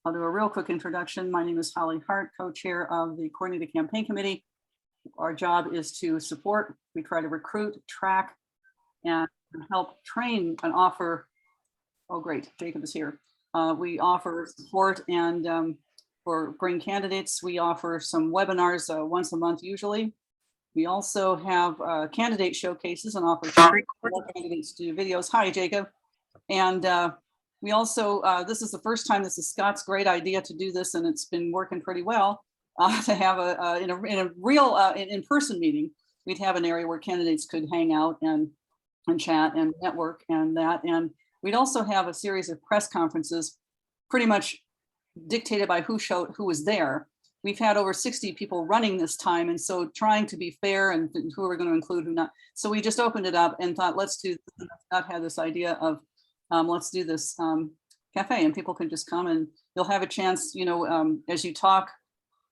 I'll do a real quick introduction. My name is Holly Hart, co-chair of the Coordinated Campaign Committee. Our job is to support, we try to recruit, track, and help train and offer, oh great, Jacob is here. We offer support and for green candidates, we offer some webinars once a month usually. We also have candidate showcases and offer candidates to do videos. Hi, Jacob. And we also, this is the first time, this is Scott's great idea to do this, and it's been working pretty well, to have in a real in-person meeting. We'd have an area where candidates could hang out and chat and network and that. And we'd also have a series of press conferences, pretty much dictated by who was there. We've had over 60 people running this time, and so trying to be fair and who we're going to include, who not. So we just opened it up and thought, let's do. Scott had this idea of let's do this cafe, and people can just come and you'll have a chance. You know, as you talk,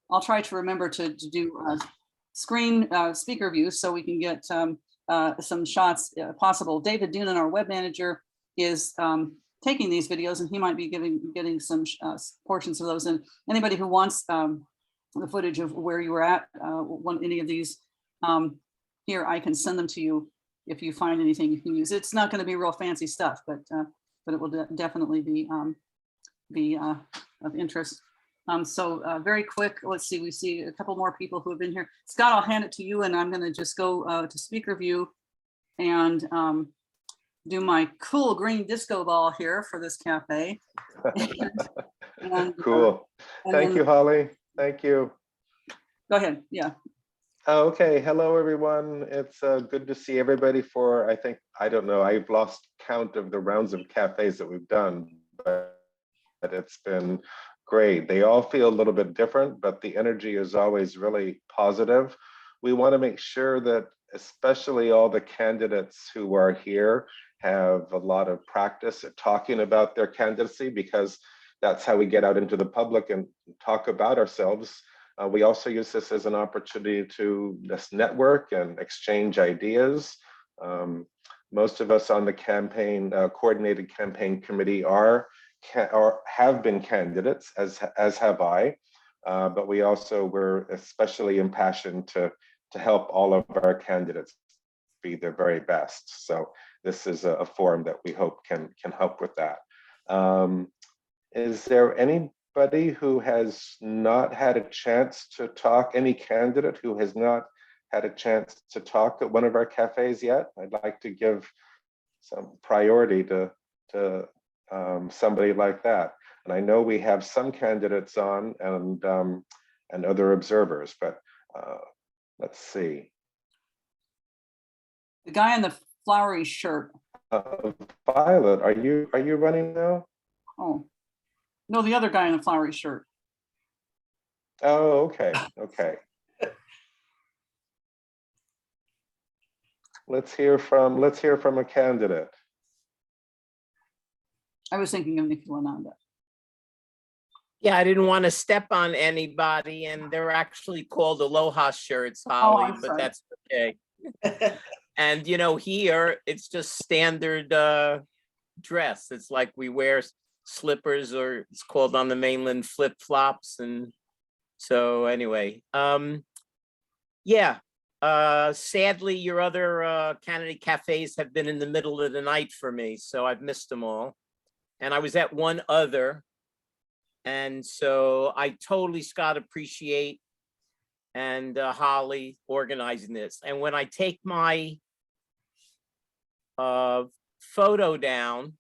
I'll try to remember to do screen speaker views so we can get some shots possible. David Doonan, our web manager, is taking these videos, and he might be getting some portions of those. And anybody who wants the footage of where you were at any of these, here I can send them to you if you find anything you can use. It's not going to be real fancy stuff, but it will definitely be of interest. So very quick, let's see, we see a couple more people who have been here. Scott, I'll hand it to you, and I'm going to just go to speaker view and do my cool green disco ball here for this cafe. and, cool. Thank you, Holly. Thank you. Go ahead. Yeah. Okay. Hello, everyone. It's good to see everybody for, I don't know, I've lost count of the rounds of cafes that we've done, but it's been great. They all feel a little bit different, but the energy is always really positive. We want to make sure that especially all the candidates who are here have a lot of practice at talking about their candidacy, because that's how we get out into the public and talk about ourselves. We also use this as an opportunity to just network and exchange ideas. Most of us on the campaign, coordinated campaign committee are or have been candidates, as have I, but we also were especially impassioned to help all of our candidates be their very best. So this is a forum that we hope can help with that. Is there anybody who has not had a chance to talk, any candidate who has not had a chance to talk at one of our cafes yet? I'd like to give some priority to somebody like that. And I know we have some candidates on and other observers, but let's see. The guy in the flowery shirt. Violet, are you running now? Oh, no, the other guy in the flowery shirt. Oh, okay, okay. Let's hear from a candidate. I was thinking of Nicola, Nanda. Yeah, I didn't want to step on anybody, and they're actually called aloha shirts, Holly, but that's okay. And you know, here it's just standard dress. It's like we wear slippers, or it's called on the mainland flip-flops. And so anyway, yeah, sadly your other candidate cafes have been in the middle of the night for me, so I've missed them all. And I was at one other, and so I totally, Scott, appreciate and Holly organizing this. And when I take my photo down,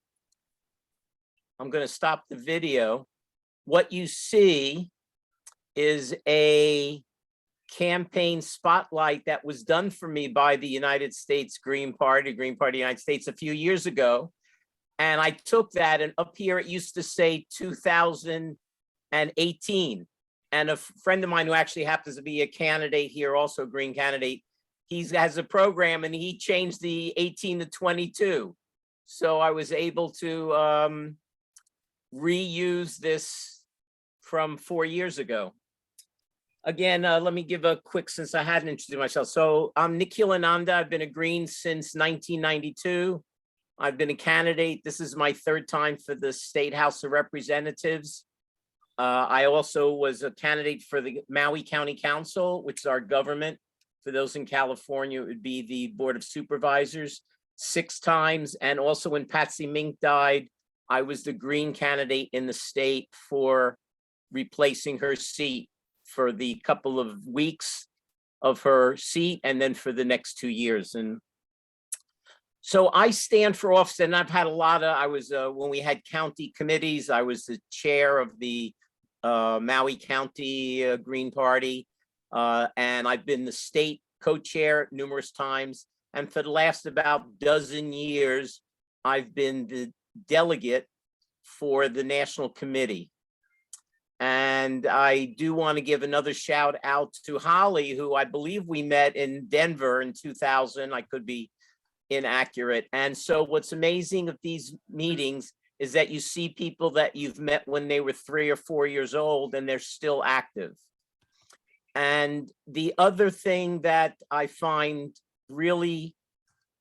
I'm going to stop the video. What you see is a campaign spotlight that was done for me by the United States Green Party United States, a few years ago. And I took that, and up here it used to say 2018. And a friend of mine who actually happens to be a candidate here, also a green candidate, he has a program and he changed the 18 to 22. So I was able to reuse this from 4 years ago. Again, let me give a quick, since I hadn't introduced myself. So I'm Nicola Nanda. I've been a Green since 1992. I've been a candidate. This is my third time for the State House of Representatives. I also was a candidate for the Maui County Council, which is our government. For those in California, it would be the Board of Supervisors 6 times. And also when Patsy Mink died, I was the Green candidate in the state for replacing her seat for the couple of weeks of her seat and then for the next 2 years. And so I stand for office, and I've had a lot of, I was, when we had county committees, I was the chair of the Maui County Green Party. And I've been the state co-chair numerous times. And for the last about dozen years, I've been the delegate for the national committee. And I do want to give another shout out to Holly, who I believe we met in Denver in 2000. I could be inaccurate. And so what's amazing of these meetings is that you see people that you've met when they were 3 or 4 years old and they're still active. And the other thing that I find really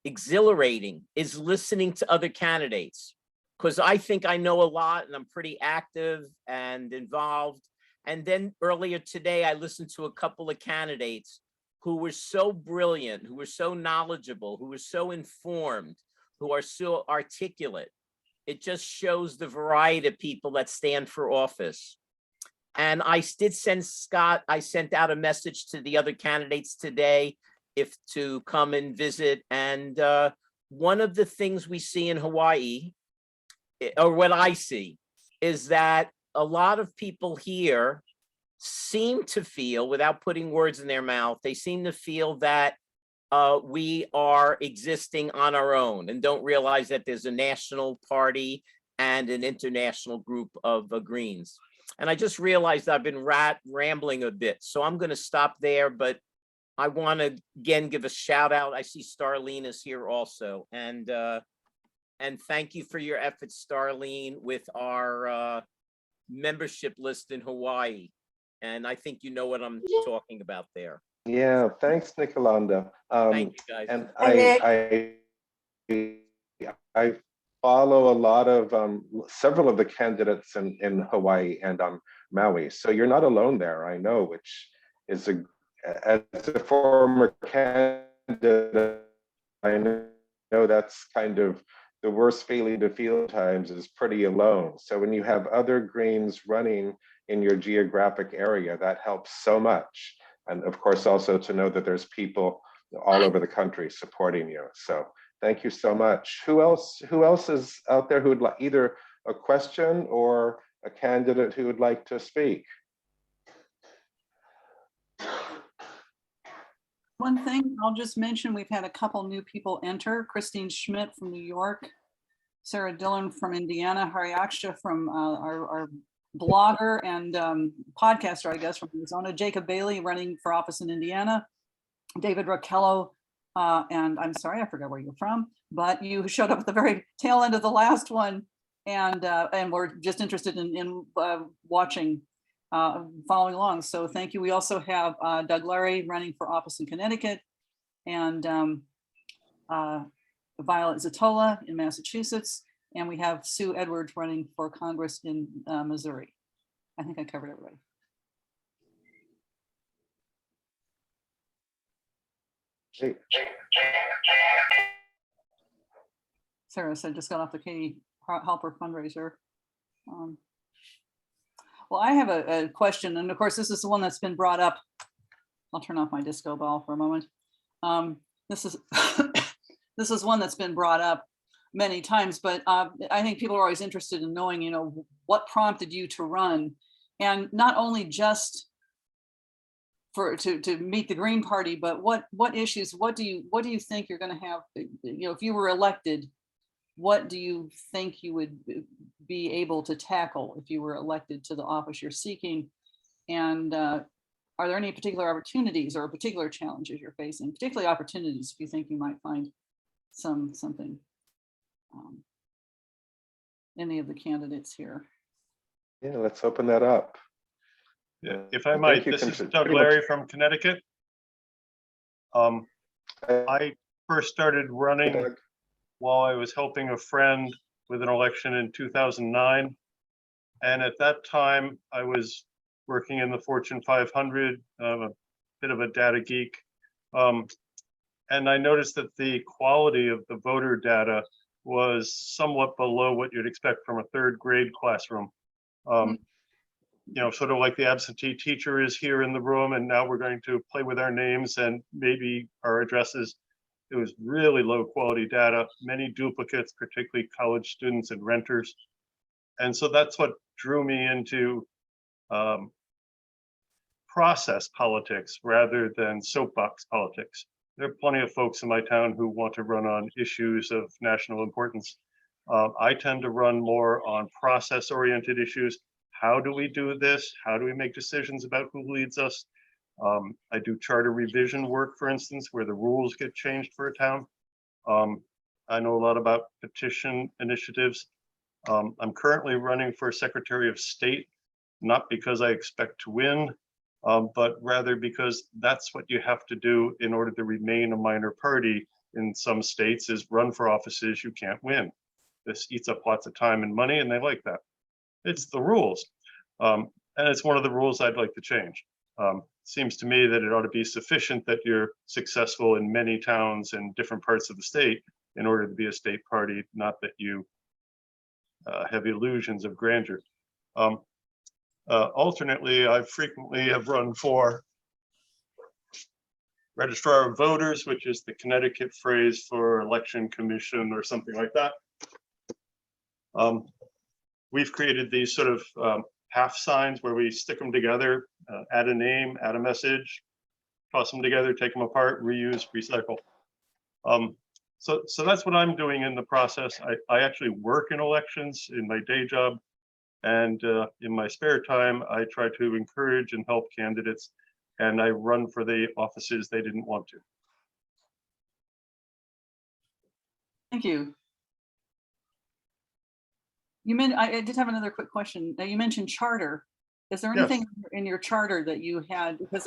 exhilarating is listening to other candidates, because I think I know a lot and I'm pretty active and involved. And then earlier today, I listened to a couple of candidates who were so brilliant, who were so knowledgeable, who were so informed, who are so articulate. It just shows the variety of people that stand for office. And I did send Scott, I sent out a message to the other candidates today if to come and visit. And one of the things we see in Hawaii, or what I see, is that a lot of people here seem to feel, without putting words in their mouth, they seem to feel that we are existing on our own and don't realize that there's a national party and an international group of Greens. And I just realized I've been rambling a bit, so I'm going to stop there. But I want to again give a shout out. I see Starlene is here also, and thank you for your efforts, Starlene, with our membership list in Hawaii. And I think you know what I'm talking about there. Yeah, thanks, Nicola. Thank you, guys. And Nick. I follow a lot of several of the candidates in Hawaii and on Maui. So you're not alone there, I know, which is as a former candidate, I know that's kind of the worst feeling to feel at times, is pretty alone. So when you have other Greens running in your geographic area, that helps so much. And of course, also to know that there's people all over the country supporting you. So thank you so much. Who else is out there who would like either a question or a candidate who would like to speak? One thing I'll just mention, we've had a couple new people enter. Christine Schmidt from New York, Sarah Dillon from Indiana, Hari Aksha from our blogger and podcaster, I guess, from Arizona, Jacob Bailey running for office in Indiana, David Raquello, and I'm sorry, I forgot where you're from, but you showed up at the very tail end of the last one, and we're just interested in watching, following along. So thank you. We also have Doug Larry running for office in Connecticut, and Violet Zatola in Massachusetts, and we have Sue Edwards running for Congress in Missouri. I think I covered everybody. Hey. Sarah said just got off the Katie Halper fundraiser. Well, I have a question, and of course, this is the one that's been brought up. I'll turn off my disco ball for a moment. This is this is one that's been brought up many times, but I think people are always interested in knowing, you know, what prompted you to run, and not only just to meet the Green Party, but what issues, what do you think you're going to have, you know, if you were elected, what do you think you would be able to tackle if you were elected to the office you're seeking? And are there any particular opportunities or particular challenges you're facing, particularly opportunities if you think you might find something, any of the candidates here? Yeah, let's open that up. Yeah, if I might, this is Doug Larry from Connecticut. I first started running while I was helping a friend with an election in 2009. And at that time, I was working in the Fortune 500, a bit of a data geek. And I noticed that the quality of the voter data was somewhat below what you'd expect from a third grade classroom. You know, sort of like the absentee teacher is here in the room, and now we're going to play with our names and maybe our addresses. It was really low quality data, many duplicates, particularly college students and renters. And so that's what drew me into process politics rather than soapbox politics. There are plenty of folks in my town who want to run on issues of national importance. I tend to run more on process-oriented issues. How do we do this? How do we make decisions about who leads us? I do charter revision work, for instance, where the rules get changed for a town. I know a lot about petition initiatives. I'm currently running for Secretary of State, not because I expect to win, but rather because that's what you have to do in order to remain a minor party in some states, is run for offices you can't win. This eats up lots of time and money, and they like that. It's the rules. And it's one of the rules I'd like to change. Seems to me that it ought to be sufficient that you're successful in many towns and different parts of the state in order to be a state party, not that you have illusions of grandeur. Alternately, I frequently have run for Registrar of Voters, which is the Connecticut phrase for election commission or something like that. We've created these sort of half signs where we stick them together, add a name, add a message, toss them together, take them apart, reuse, recycle. So that's what I'm doing in the process. I actually work in elections in my day job, and in my spare time, I try to encourage and help candidates, and I run for the offices they didn't want to. Thank you. I did have another quick question. Now, you mentioned charter. Is there anything in your charter that you had? Because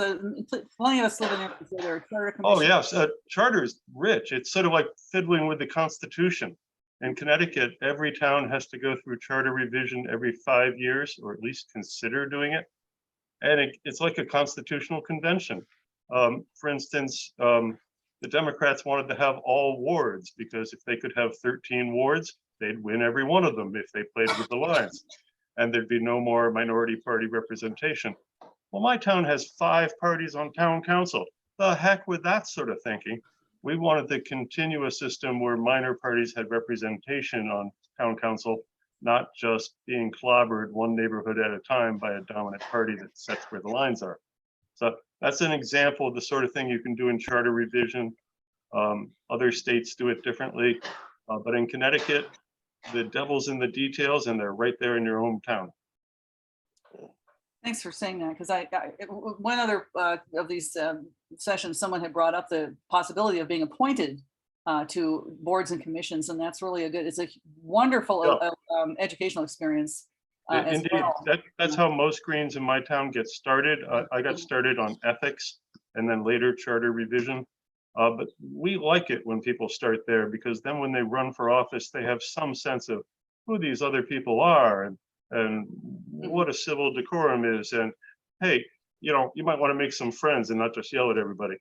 plenty of us live in there are charter commissions. Oh yes, charter is rich. It's sort of like fiddling with the Constitution. In Connecticut, every town has to go through charter revision every 5 years, or at least consider doing it. And it's like a constitutional convention. For instance, the Democrats wanted to have all wards because if they could have 13 wards, they'd win every one of them if they played with the lines, and there'd be no more minority party representation. Well, my town has 5 parties on town council. The heck with that sort of thinking. We wanted to continue a system where minor parties had representation on town council, not just being clobbered one neighborhood at a time by a dominant party that sets where the lines are. So that's an example of the sort of thing you can do in charter revision. Other states do it differently, but in Connecticut, the devil's in the details, and they're right there in your hometown. Thanks for saying that, because one other of these sessions, someone had brought up the possibility of being appointed to boards and commissions, and that's really it's a wonderful educational experience. Indeed, well. That's how most Greens in my town get started. I got started on ethics and then later charter revision. But we like it when people start there, because then when they run for office, they have some sense of who these other people are and what a civil decorum is. And hey, you know, you might want to make some friends and not just yell at everybody.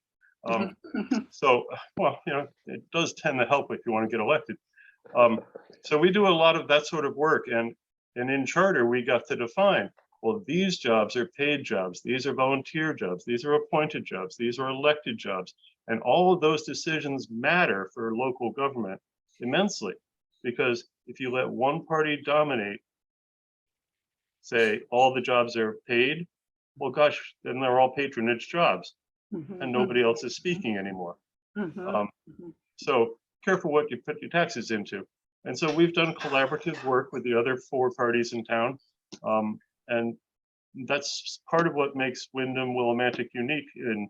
So, well, you know, it does tend to help if you want to get elected. So we do a lot of that sort of work. And in charter, we got to define, well, these jobs are paid jobs. These are volunteer jobs. These are appointed jobs. These are elected jobs. And all of those decisions matter for local government immensely, because if you let one party dominate, say all the jobs are paid, well, gosh, then they're all patronage jobs, and nobody else is speaking anymore. So careful what you put your taxes into. And so we've done collaborative work with the other 4 parties in town. And that's part of what makes Windham Willimantic unique in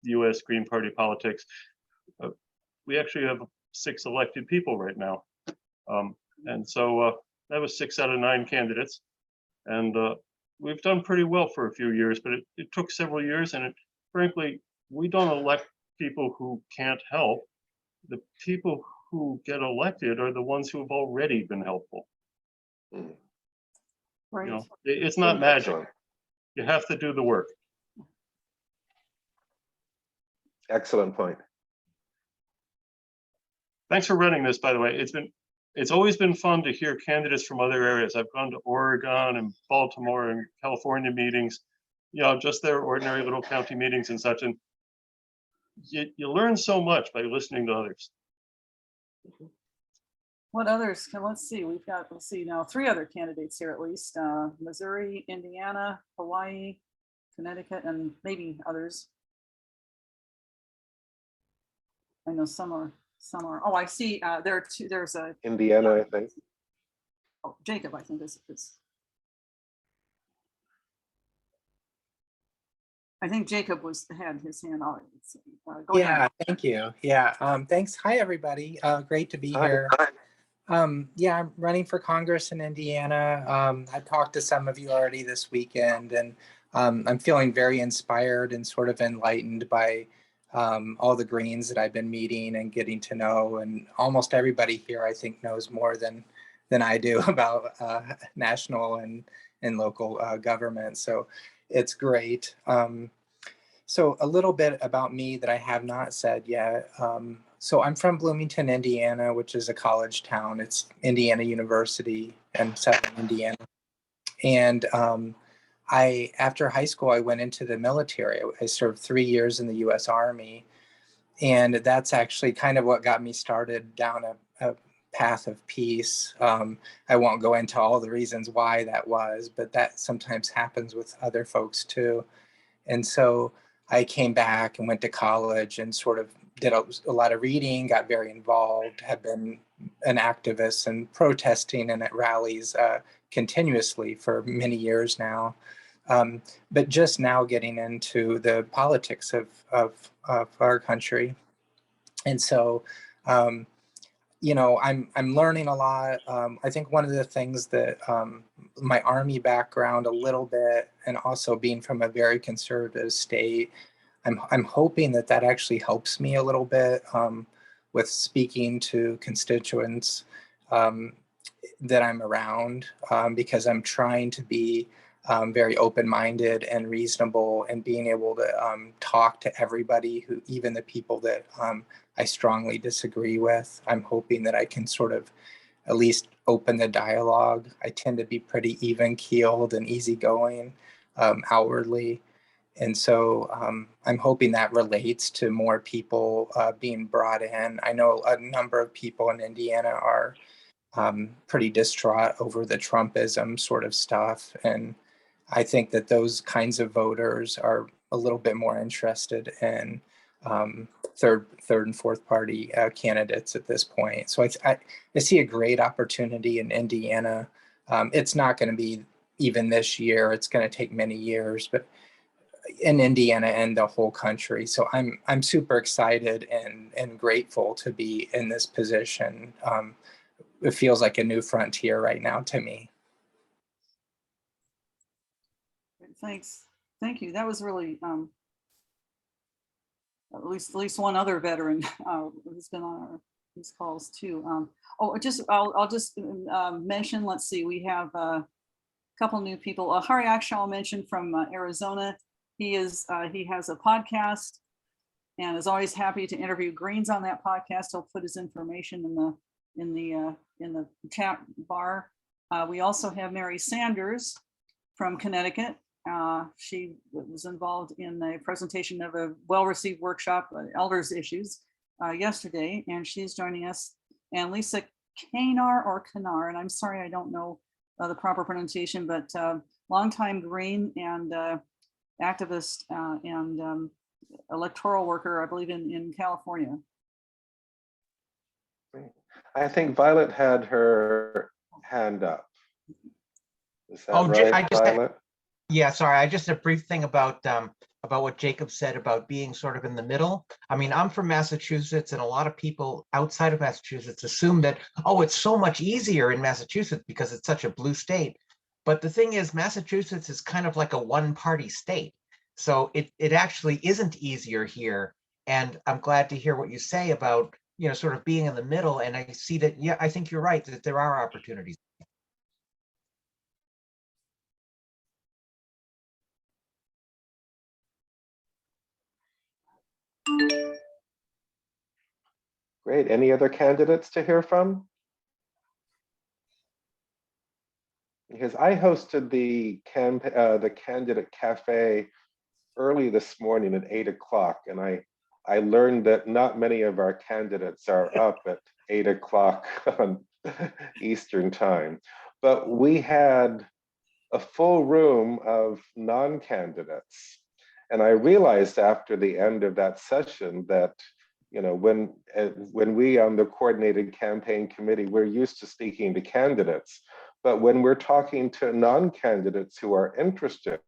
US Green Party politics. We actually have 6 elected people right now. And so that was 6 out of 9 candidates. And we've done pretty well for a few years, but it took several years. And frankly, we don't elect people who can't help. The people who get elected are the ones who have already been helpful. Right. It's not magic. Excellent. You have to do the work. Excellent point. Thanks for running this, by the way. It's always been fun to hear candidates from other areas. I've gone to Oregon and Baltimore and California meetings, just their ordinary little county meetings and such. And you learn so much by listening to others. What others? Let's see. We've got, let's see now, 3 other candidates here at least. Missouri, Indiana, Hawaii, Connecticut, and maybe others. I know some are. Oh, I see. There are 2. There's a Indiana, I think. oh, Jacob, I think is. I think Jacob had his hand on. Go ahead. Yeah, thank you. Yeah, thanks. Hi, everybody. Great to be Hi. here. Yeah, I'm running for Congress in Indiana. I talked to some of you already this weekend, and I'm feeling very inspired and sort of enlightened by all the Greens that I've been meeting and getting to know. And almost everybody here, I think, knows more than I do about national and local government. So it's great. So a little bit about me that I have not said yet. So I'm from Bloomington, Indiana, which is a college town. It's Indiana University in Southern Indiana. And after high school, I went into the military. I served 3 years in the US Army. And that's actually kind of what got me started down a path of peace. I won't go into all the reasons why that was, but that sometimes happens with other folks too. And so I came back and went to college and sort of did a lot of reading, got very involved, have been an activist and protesting and at rallies continuously for many years now. But just now getting into the politics of our country. And so, I'm learning a lot. I think one of the things that my Army background a little bit, and also being from a very conservative state, I'm hoping that actually helps me a little bit with speaking to constituents that I'm around, because I'm trying to be very open-minded and reasonable, and being able to talk to everybody, even the people that I strongly disagree with. I'm hoping that I can sort of at least open the dialogue. I tend to be pretty even-keeled and easygoing outwardly. And so I'm hoping that relates to more people being brought in. I know a number of people in Indiana are pretty distraught over the Trumpism sort of stuff. And I think that those kinds of voters are a little bit more interested in third and fourth party candidates at this point. So I see a great opportunity in Indiana. It's not going to be even this year. It's going to take many years, but in Indiana and the whole country. So I'm super excited and grateful to be in this position. It feels like a new frontier right now to me. Thanks. Thank you. That was really at least one other veteran who's been on these calls too. I'll just mention. Let's see. We have a couple new people. Hari Akshal mentioned from Arizona. He has a podcast and is always happy to interview Greens on that podcast. He'll put his information in the chat bar. We also have Mary Sanders from Connecticut. She was involved in a presentation of a well-received workshop, elders issues, yesterday, and she's joining us. And Lisa Kanar or Kanar, and I'm sorry, I don't know the proper pronunciation, but longtime Green and activist and electoral worker, I believe, in California. I think Violet had her hand up. Is that Oh, right, Violet? Yeah, sorry. I just a brief thing about what Jacob said about being sort of in the middle. I mean, I'm from Massachusetts, and a lot of people outside of Massachusetts assume that, oh, it's so much easier in Massachusetts because it's such a blue state. But the thing is, Massachusetts is kind of like a one-party state. So it actually isn't easier here. And I'm glad to hear what you say about, sort of being in the middle. And I see that, yeah, I think you're right, that there are opportunities. Great. Any other candidates to hear from? Because I hosted the Candidate Café early this morning at 8 o'clock, and I learned that not many of our candidates are up at 8 o'clock on Eastern time. But we had a full room of non-candidates. And I realized after the end of that session that, you know, when we on the coordinated campaign committee, we're used to speaking to candidates, but when we're talking to non-candidates who are interested,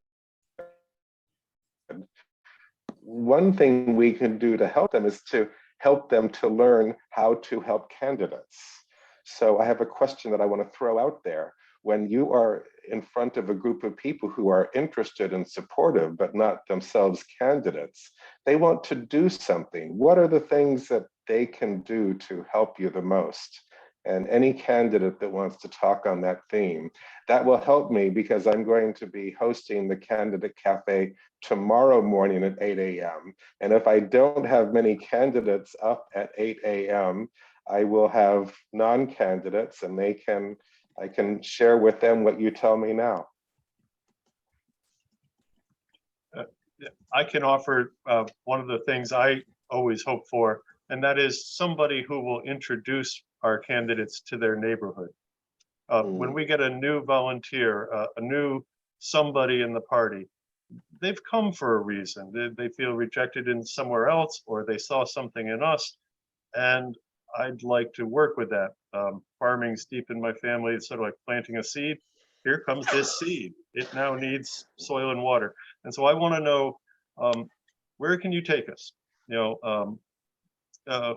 one thing we can do to help them is to help them to learn how to help candidates. So I have a question that I want to throw out there. When you are in front of a group of people who are interested and supportive, but not themselves candidates, they want to do something. What are the things that they can do to help you the most? And any candidate that wants to talk on that theme, that will help me, because I'm going to be hosting the Candidate Cafe tomorrow morning at 8 a.m. And if I don't have many candidates up at 8 a.m., I will have non-candidates, and I can share with them what you tell me now. I can offer one of the things I always hope for, and that is somebody who will introduce our candidates to their neighborhood. When we get a new volunteer, a new somebody in the party, they've come for a reason. They feel rejected in somewhere else, or they saw something in us, and I'd like to work with that. Farming's deep in my family. It's sort of like planting a seed. Here comes this seed. It now needs soil and water. And so I want to know, where can you take us? You know,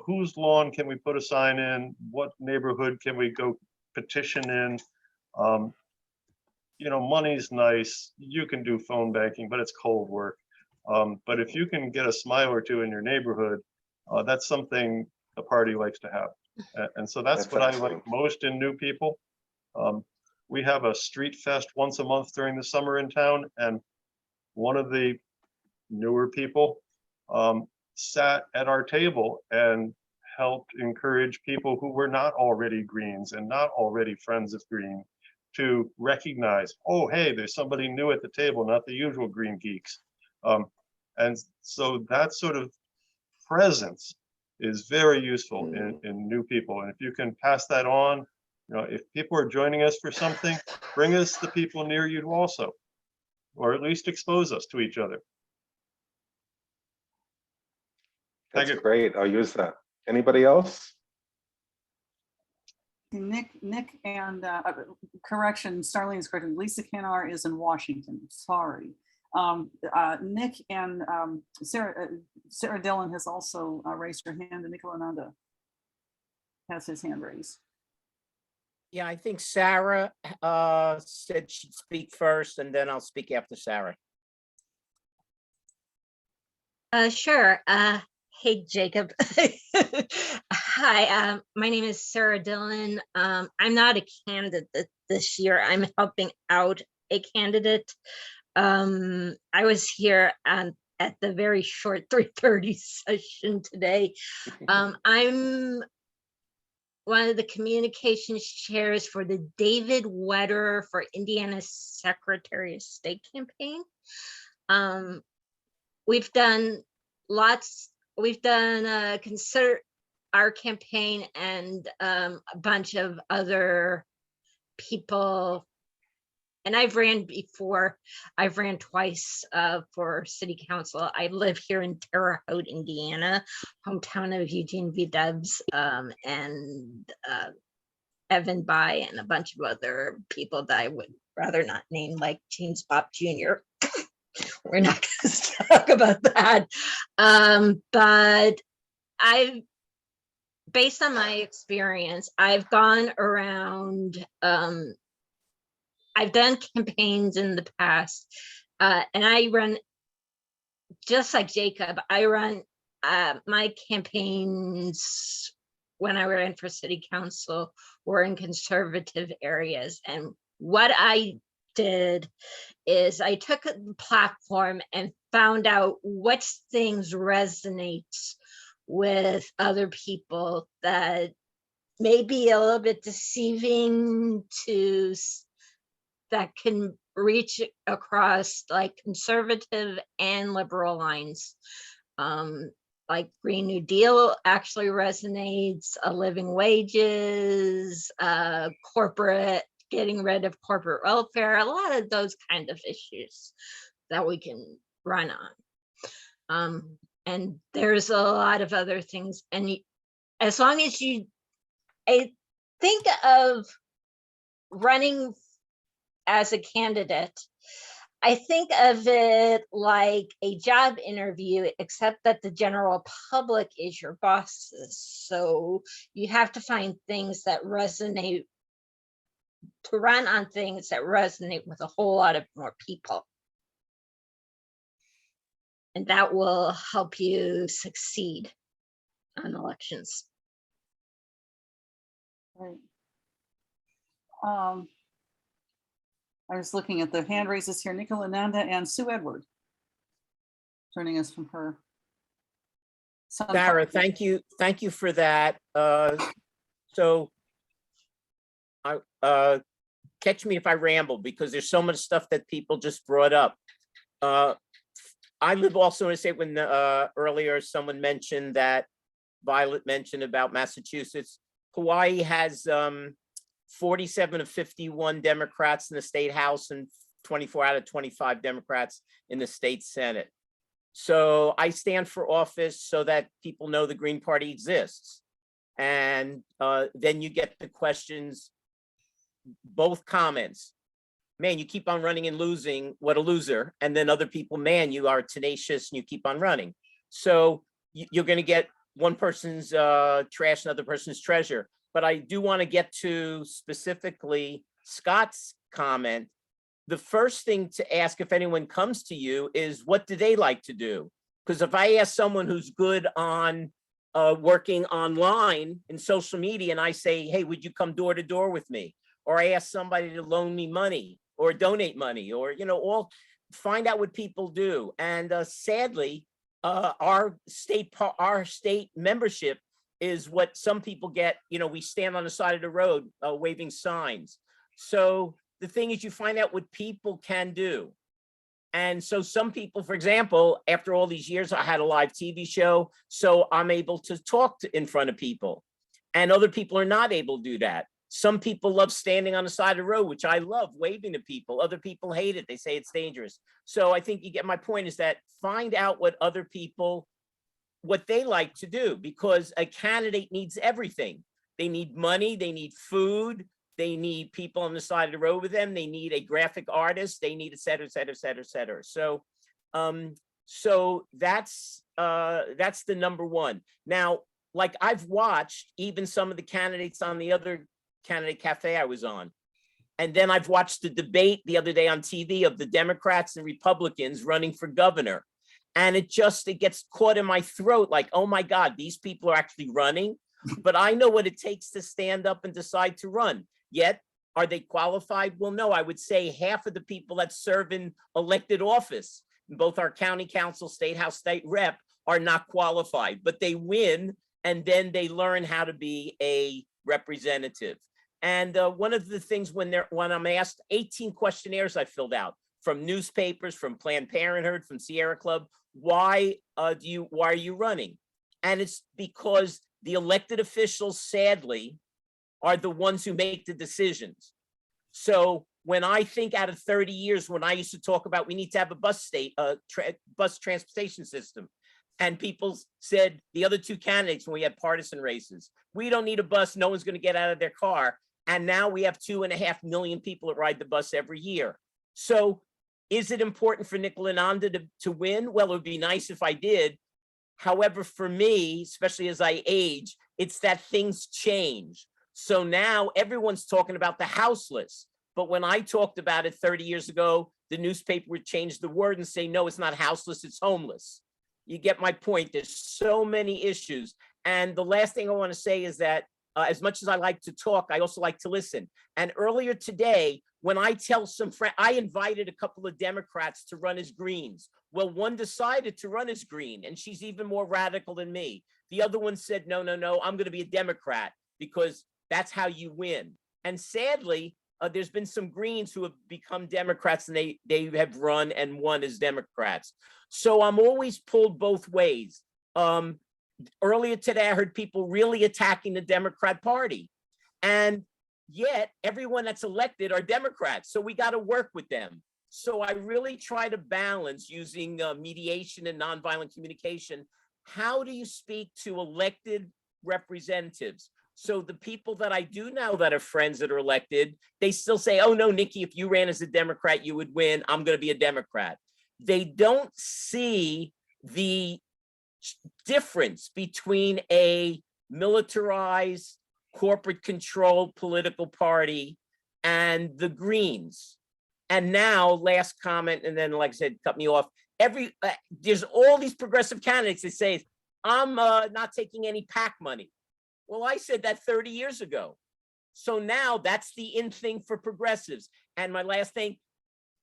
whose lawn can we put a sign in? What neighborhood can we go petition in? You know, money's nice. You can do phone banking, but it's cold work. But if you can get a smile or two in your neighborhood, that's something the party likes to have. And so that's what excellent. I like most in new people. We have a street fest once a month during the summer in town, and one of the newer people sat at our table and helped encourage people who were not already Greens and not already friends of Green to recognize, oh, hey, there's somebody new at the table, not the usual Green geeks. And so that sort of presence is very useful in new people. And if you can pass that on, you know, if people are joining us for something, bring us the people near you also, or at least expose us to each other. That's great. I'll use that. Anybody else? Nick and correction, Starlene is correct. Lisa Canar is in Washington. Sorry. Nick and Sarah Dillon has also raised her hand, and Nicola Nanda has his hand raised. Yeah, I think Sarah said she'd speak first, and then I'll speak after Sarah. Sure. Hey, Jacob. Hi, my name is Sarah Dillon. I'm not a candidate this year. I'm helping out a candidate. I was here at the very short 3:30 session today. I'm one of the communications chairs for the David Wetter for Indiana Secretary of State campaign. We've done consider our campaign and a bunch of other people. And I've ran before. I've ran twice for city council. I live here in Terre Haute, Indiana, hometown of Eugene V. Debs and Evan Bay and a bunch of other people that I would rather not name, like James Bob Jr. We're not going to talk about that. But based on my experience, I've gone around, I've done campaigns in the past, and I run, just like Jacob, I run my campaigns when I ran for city council were in conservative areas. And what I did is I took the platform and found out which things resonates with other people that may be a little bit deceiving that can reach across like conservative and liberal lines. Like Green New Deal actually resonates, living wages, corporate, getting rid of corporate welfare, a lot of those kind of issues that we can run on. And there's a lot of other things. And as long as I think of running as a candidate, I think of it like a job interview, except that the general public is your bosses. So you have to find things that resonate, to run on things that resonate with a whole lot of more people. And that will help you succeed on elections. Right. I was looking at the hand raises here, Nicola, Nanda, and Sue Edward joining us from her. Sarah, thank you for that. So catch me if I ramble, because there's so much stuff that people just brought up. I live also in a state when earlier someone mentioned that Violet mentioned about Massachusetts. Hawaii has 47 of 51 Democrats in the state house and 24 out of 25 Democrats in the state Senate. So I stand for office so that people know the Green Party exists. And then you get the questions, both comments. Man, you keep on running and losing, what a loser. And then other people, man, you are tenacious and you keep on running. So you're going to get one person's trash, another person's treasure. But I do want to get to specifically Scott's comment. The first thing to ask if anyone comes to you is, what do they like to do? Because if I ask someone who's good on working online in social media and I say, hey, would you come door to door with me? Or I ask somebody to loan me money or donate money, or, you know, all find out what people do. And sadly, our state membership is what some people get. You know, we stand on the side of the road waving signs. So the thing is, you find out what people can do. And so some people, for example, after all these years, I had a live TV show, so I'm able to talk in front of people. And other people are not able to do that. Some people love standing on the side of the road, which I love, waving to people. Other people hate it. They say it's dangerous. So I think you get my point, is that find out what other people, what they like to do, because a candidate needs everything. They need money, they need food, they need people on the side of the road with them, they need a graphic artist, they need et cetera, et cetera, et cetera, et cetera. So, so that's the number one. Now, like I've watched even some of the candidates on the other Candidate Cafe I was on. And then I've watched the debate the other day on TV of the Democrats and Republicans running for governor. And it gets caught in my throat, like, oh my God, these people are actually running. But I know what it takes to stand up and decide to run. Yet, are they qualified? Well, no, I would say half of the people that serve in elected office, both our county council, state house, state rep, are not qualified, but they win, and then they learn how to be a representative. And one of the things when I'm asked, 18 questionnaires I filled out from newspapers, from Planned Parenthood, from Sierra Club, why are you running? And it's because the elected officials, sadly, are the ones who make the decisions. So when I think out of 30 years, when I used to talk about we need to have a bus transportation system, and people said, the other two candidates, when we had partisan races, we don't need a bus, no one's going to get out of their car. And now we have 2.5 million people that ride the bus every year. So is it important for Nicola and Nanda to win? Well, it would be nice if I did. However, for me, especially as I age, it's that things change. So now everyone's talking about the houseless. But when I talked about it 30 years ago, the newspaper would change the word and say, no, it's not houseless, it's homeless. You get my point. There's so many issues. And the last thing I want to say is that as much as I like to talk, I also like to listen. And earlier today, when I tell some friend, I invited a couple of Democrats to run as Greens. Well, one decided to run as Green, and she's even more radical than me. The other one said, no, no, no, I'm going to be a Democrat because that's how you win. And sadly, there's been some Greens who have become Democrats, and they have run and won as Democrats. So I'm always pulled both ways. Earlier today, I heard people really attacking the Democrat Party. And yet everyone that's elected are Democrats. So we got to work with them. So I really try to balance using mediation and nonviolent communication. How do you speak to elected representatives? So the people that I do now that are friends that are elected, they still say, oh no, Nikki, if you ran as a Democrat, you would win. I'm going to be a Democrat. They don't see the difference between a militarized, corporate controlled political party and the Greens. And now, last comment, and then, like I said, cut me off. There's all these progressive candidates that say, I'm not taking any PAC money. Well, I said that 30 years ago. So now that's the in thing for progressives. And my last thing,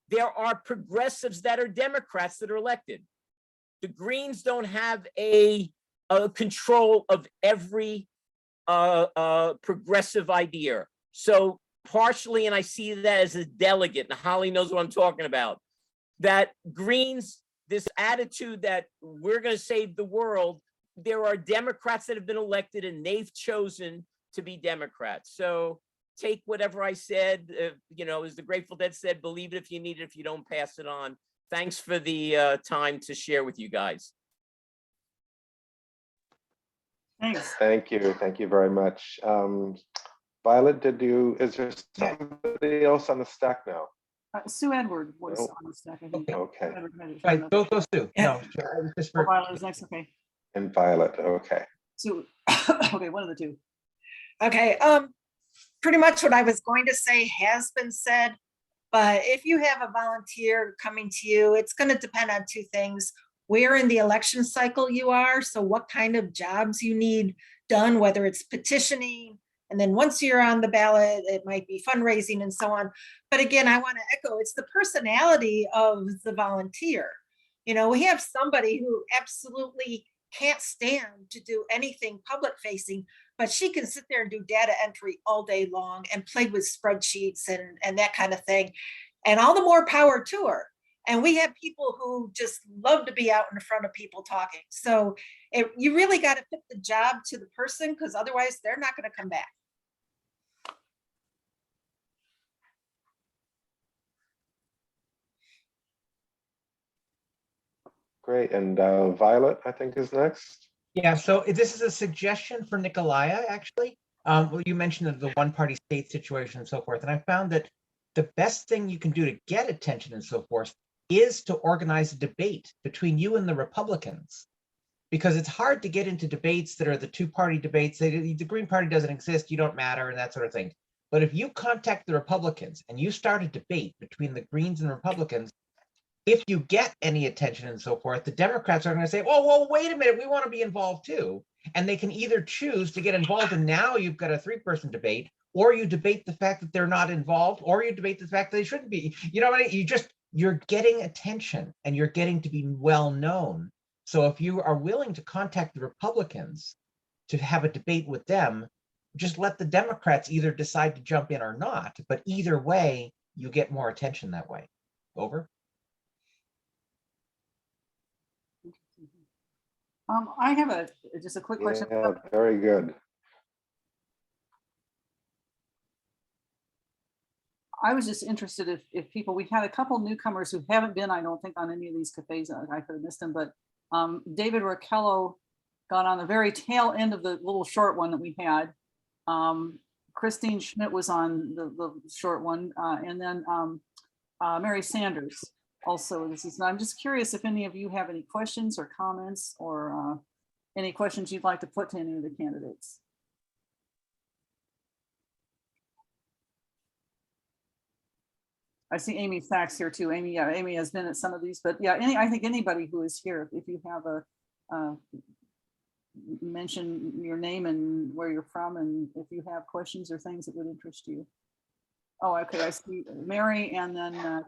there are progressives that are Democrats that are elected. The Greens don't have a control of every progressive idea. So partially, and I see that as a delegate, and Holly knows what I'm talking about, that Greens, this attitude that we're going to save the world, there are Democrats that have been elected and they've chosen to be Democrats. So take whatever I said, as the Grateful Dead said, believe it if you need it, if you don't, pass it on. Thanks for the time to share with you guys. Thanks. Thank you. Thank you very much. Violet, is there somebody else on the stack now? Sue Edward was No. on the stack, I think. Okay. Right, both those two. No, just Oh, for, Violet is next, okay. And Violet, okay. Sue, okay, one of the two. Okay, pretty much what I was going to say has been said, but if you have a volunteer coming to you, it's going to depend on two things. Where in the election cycle you are, so what kind of jobs you need done, whether it's petitioning, and then once you're on the ballot, it might be fundraising and so on. But again, I want to echo, it's the personality of the volunteer. We have somebody who absolutely can't stand to do anything public facing, but she can sit there and do data entry all day long and play with spreadsheets and that kind of thing. And all the more power to her. And we have people who just love to be out in front of people talking. So you really got to fit the job to the person, because otherwise they're not going to come back. Great. And Violet, I think, is next. yeah, so this is a suggestion for Nicola, actually. Well, you mentioned the one-party state situation and so forth, and I found that the best thing you can do to get attention and so forth is to organize a debate between you and the Republicans, because it's hard to get into debates that are the two-party debates. The Green Party doesn't exist, you don't matter, and that sort of thing. But if you contact the Republicans and you start a debate between the Greens and Republicans, if you get any attention and so forth, the Democrats are going to say, oh, well, wait a minute, we want to be involved too. And they can either choose to get involved, and now you've got a three-person debate, or you debate the fact that they're not involved, or you debate the fact that they shouldn't be. You know what I mean? You're getting attention and you're getting to be well known. So if you are willing to contact the Republicans to have a debate with them, just let the Democrats either decide to jump in or not. But either way, you get more attention that way. Over. I have just a quick question. Yeah, very good. I was just interested if people, we had a couple newcomers who haven't been, I don't think, on any of these cafes. I could have missed them, but David Raquello got on the very tail end of the little short one that we had. Christine Schmidt was on the short one, and then Mary Sanders also. I'm just curious if any of you have any questions or comments, or any questions you'd like to put to any of the candidates. I see Amy Sachs here too. Amy has been at some of these, but yeah, I think anybody who is here, if you have mention your name and where you're from, and if you have questions or things that would interest you. Oh, okay, I see Mary and then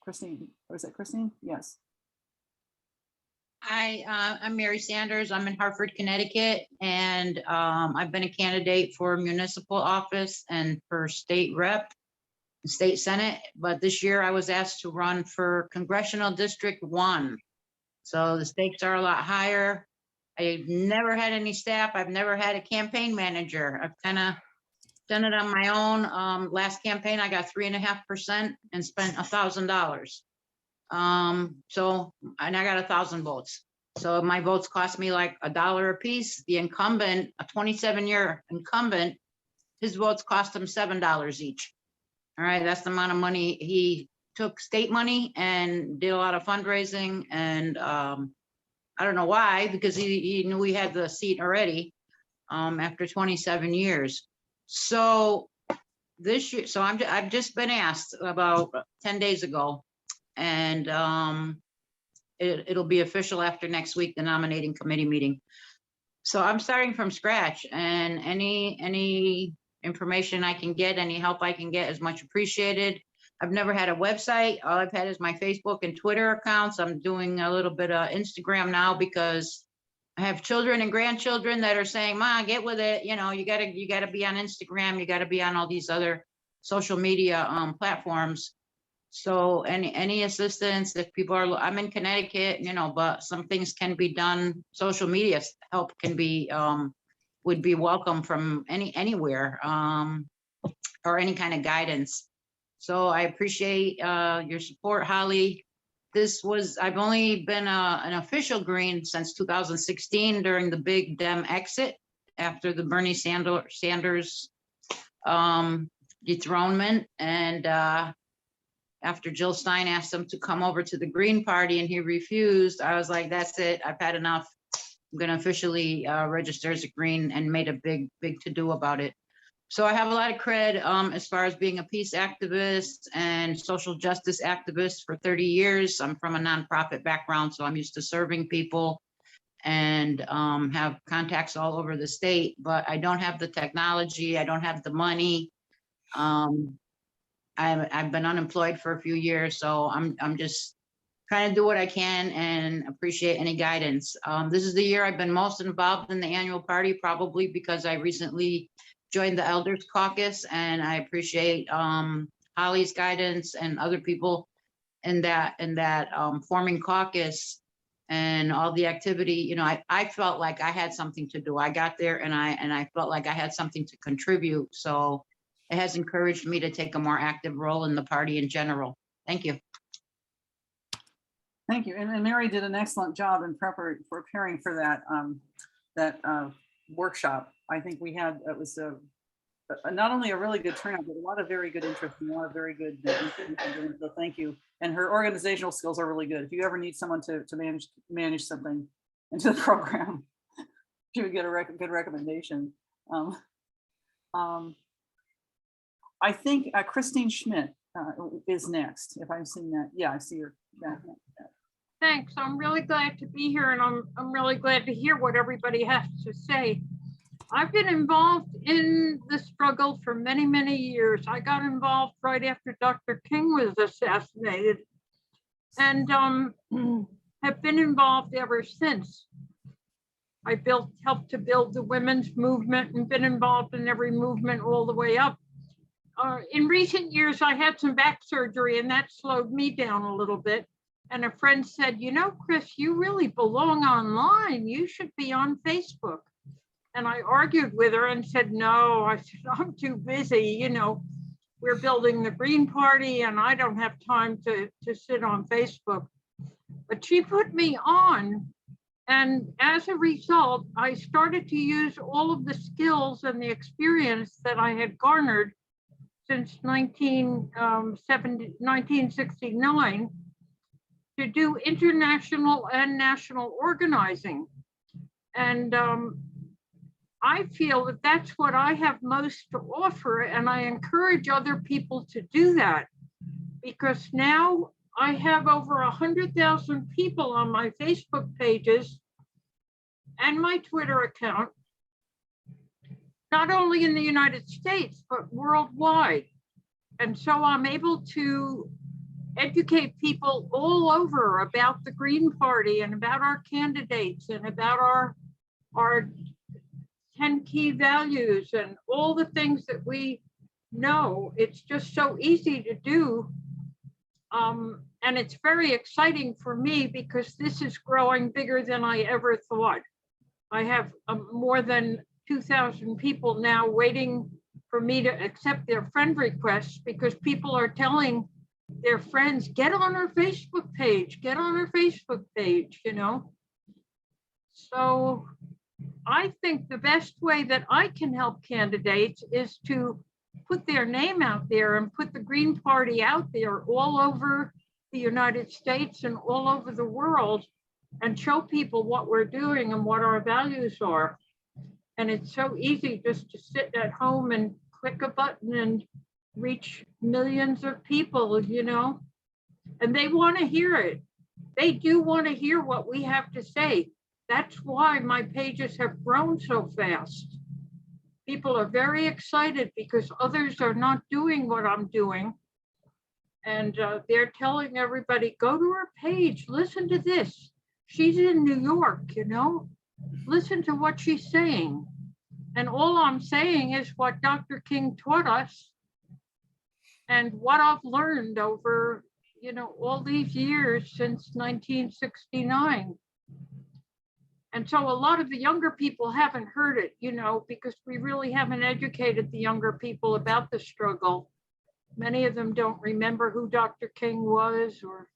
Christine. Was it Christine? Yes. Hi, I'm Mary Sanders. I'm in Hartford, Connecticut, and I've been a candidate for municipal office and for state rep, state senate. But this year I was asked to run for Congressional District 1. So the stakes are a lot higher. I've never had any staff. I've never had a campaign manager. I've kind of done it on my own. Last campaign, I got 3.5% and spent $1,000. So, and I got 1,000 votes. So my votes cost me like $1 a piece. The incumbent, a 27-year incumbent, his votes cost him $7 each. All right, that's the amount of money. He took state money and did a lot of fundraising, and I don't know why, because he knew he had the seat already after 27 years. So this year, so I've just been asked about 10 days ago, and it'll be official after next week, the nominating committee meeting. So I'm starting from scratch, and any information I can get, any help I can get is much appreciated. I've never had a website. All I've had is my Facebook and Twitter accounts. I'm doing a little bit of Instagram now because I have children and grandchildren that are saying, "Ma, get with it. You know, you gotta be on Instagram. You gotta be on all these other social media platforms." So any assistance, if people are, I'm in Connecticut, you know, but some things can be done. Social media help can be, would be welcome from anywhere, or any kind of guidance. So I appreciate your support, Holly. I've only been an official Green since 2016 during the big Dem exit after the Bernie Sanders dethronement. And after Jill Stein asked him to come over to the Green Party and he refused, I was like, that's it, I've had enough. I'm gonna officially register as a Green, and made a big to-do about it. So I have a lot of cred as far as being a peace activist and social justice activist for 30 years. I'm from a nonprofit background, so I'm used to serving people and have contacts all over the state, but I don't have the technology. I don't have the money. I've been unemployed for a few years, so I'm just trying to do what I can and appreciate any guidance. This is the year I've been most involved in the annual party, probably because I recently joined the Elders Caucus, and I appreciate Holly's guidance and other people in that forming caucus and all the activity. You know, I felt like I had something to do. I got there and I felt like I had something to contribute. So it has encouraged me to take a more active role in the party in general. Thank you. Thank you. And Mary did an excellent job in preparing for that workshop. I think we had, it was not only a really good turnout, but a lot of very good interest and a lot of very good information. So thank you. And her organizational skills are really good. If you ever need someone to manage something into the program, she would get a good recommendation. I think Christine Schmidt is next. If I'm seeing that, yeah, I see her. Yeah. Thanks. I'm really glad to be here, and I'm really glad to hear what everybody has to say. I've been involved in the struggle for many years. I got involved right after Dr. King was assassinated, and have been involved ever since. I helped to build the women's movement and been involved in every movement all the way up. In recent years, I had some back surgery, and that slowed me down a little bit. And a friend said, "You know, Chris, you really belong online. You should be on Facebook." And I argued with her and said, "No," I said, "I'm too busy. You know, we're building the Green Party and I don't have time to sit on Facebook." But she put me on. And as a result, I started to use all of the skills and the experience that I had garnered since 1969 to do international and national organizing. And I feel that that's what I have most to offer, and I encourage other people to do that, because now I have over 100,000 people on my Facebook pages and my Twitter account, not only in the United States, but worldwide. And so I'm able to educate people all over about the Green Party and about our candidates and about our 10 key values and all the things that we know. It's just so easy to do. And it's very exciting for me because this is growing bigger than I ever thought. I have more than 2,000 people now waiting for me to accept their friend requests because people are telling their friends, get on our Facebook page, get on our Facebook page, you know. So I think the best way that I can help candidates is to put their name out there and put the Green Party out there all over the United States and all over the world and show people what we're doing and what our values are. And it's so easy just to sit at home and click a button and reach millions of people, you know, and they want to hear it. They do want to hear what we have to say. That's why my pages have grown so fast. People are very excited because others are not doing what I'm doing. And they're telling everybody, go to her page, listen to this. She's in New York, you know, listen to what she's saying. And all I'm saying is what Dr. King taught us and what I've learned over, you know, all these years since 1969. And so a lot of the younger people haven't heard it, you know, because we really haven't educated the younger people about the struggle. Many of them don't remember who Dr. King was or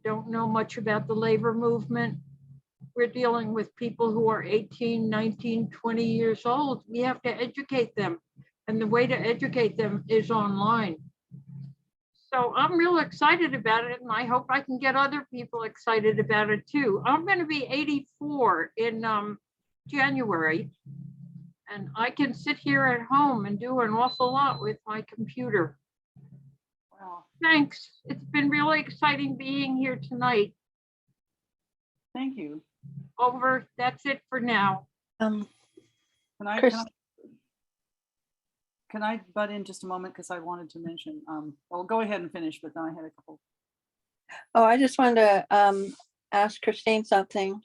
don't know much about the labor movement. We're dealing with people who are 18, 19, 20 years old. We have to educate them. And the way to educate them is online. So I'm real excited about it, and I hope I can get other people excited about it too. I'm going to be 84 in January, and I can sit here at home and do an awful lot with my computer. Wow. Thanks. It's been really exciting being here tonight. Thank you. Over. That's it for now. Can I butt in just a moment because I wanted to mention, well, go ahead and finish, but then I had a couple. Oh, I just wanted to ask Christine something.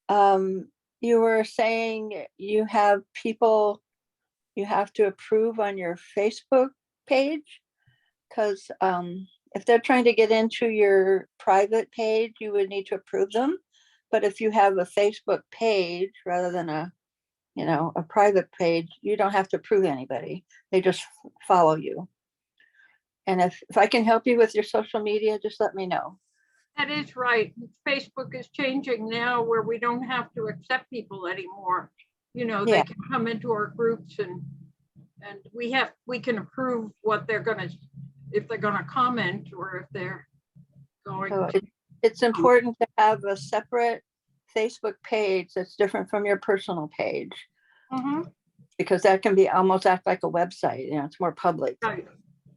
You were saying you have people you have to approve on your Facebook page, because if they're trying to get into your private page, you would need to approve them. But if you have a Facebook page rather than a private page, you don't have to approve anybody. They just follow you. And if I can help you with your social media, just let me know. That is right. Facebook is changing now where we don't have to accept people anymore. You know, they can come into our groups and we can approve what they're gonna, if they're gonna comment or if they're going to. It's important to have a separate Facebook page that's different from your personal page. Mm-hmm. Because that can be almost act like a website, you know, it's more public. Right.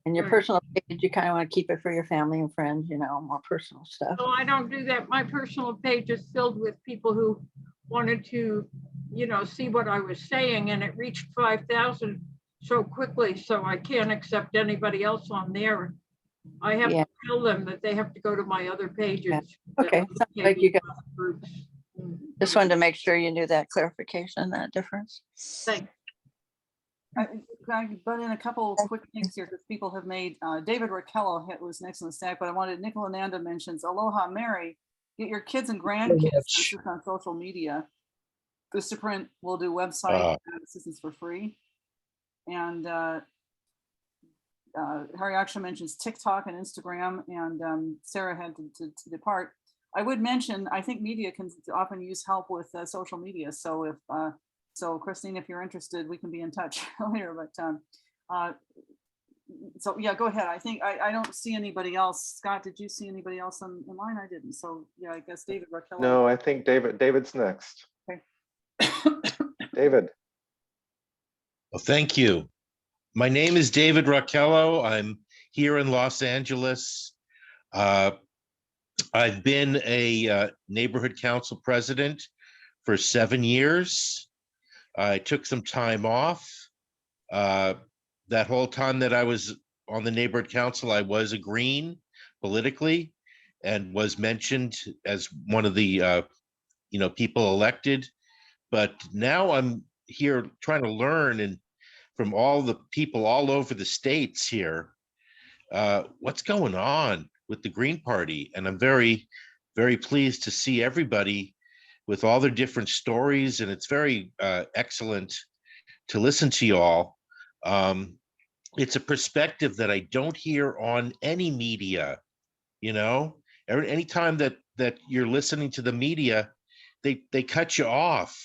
And your personal page, you kind of want to keep it for your family and friends, you know, more personal stuff. So I don't do that. My personal page is filled with people who wanted to, you know, see what I was saying, and it reached 5,000 so quickly. So I can't accept anybody else on there. I have to tell them that they have to go to my other pages. Yeah. Okay, sounds like you got groups. Just wanted to make sure you knew that clarification, that difference. Thanks. Can I butt in a couple quick things here because people have made, David Raquello was next on the stack, but I wanted Nicola Nanda mentions Aloha Mary, get your kids and grandkids on social media. Vistaprint will do website assistance for free. And Harry actually mentions TikTok and Instagram, and Sarah had to depart. I would mention, I think media can often use help with social media. So if, so Christine, if you're interested, we can be in touch later, but so yeah, go ahead. I think I don't see anybody else. Scott, did you see anybody else in line? I didn't. So yeah, I guess David Raquel. No, I think David's next. Okay. David. Well, thank you. My name is David Raquello. I'm here in Los Angeles. I've been a neighborhood council president for 7 years. I took some time off. that whole time that I was on the neighborhood council, I was a Green politically and was mentioned as one of the people elected. But now I'm here trying to learn and from all the people all over the states here, what's going on with the Green Party. And I'm very, very pleased to see everybody with all their different stories. And it's very excellent to listen to you all. It's a perspective that I don't hear on any media, anytime that you're listening to the media, they cut you off,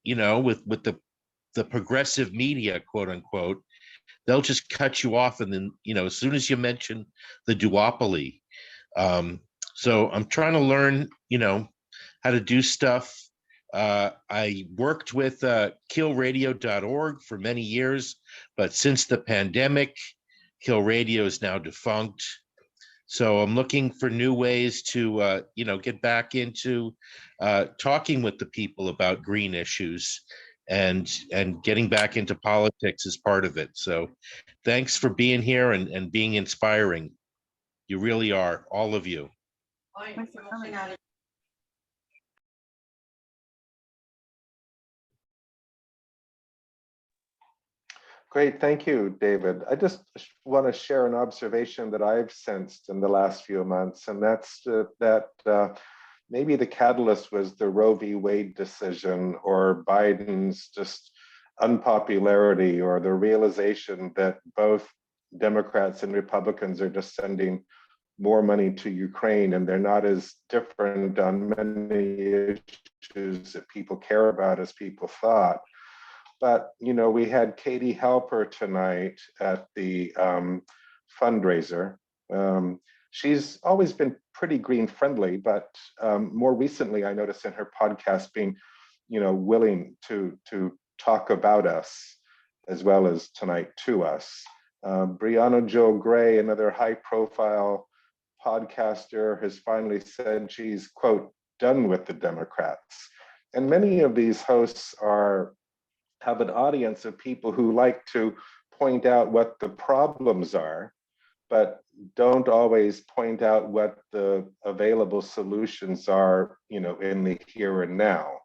with the progressive media, quote unquote. They'll just cut you off. And then, as soon as you mention the duopoly. So I'm trying to learn, how to do stuff. I worked with killradio.org for many years, but since the pandemic, Kill Radio is now defunct. So I'm looking for new ways to, get back into talking with the people about green issues and getting back into politics as part of it. So thanks for being here and being inspiring. You really are, all of you. Thanks for coming. Great, thank you, David. I just want to share an observation that I've sensed in the last few months, and that's that maybe the catalyst was the Roe v. Wade decision or Biden's just unpopularity or the realization that both Democrats and Republicans are just sending more money to Ukraine, and they're not as different on many issues that people care about as people thought. But, we had Katie Halper tonight at the fundraiser. She's always been pretty green friendly, but more recently, I noticed in her podcast being, willing to talk about us as well as tonight to us. Brianna Jo Gray, another high profile podcaster, has finally said she's, quote, done with the Democrats. And many of these hosts have an audience of people who like to point out what the problems are, but don't always point out what the available solutions are, in the here and now.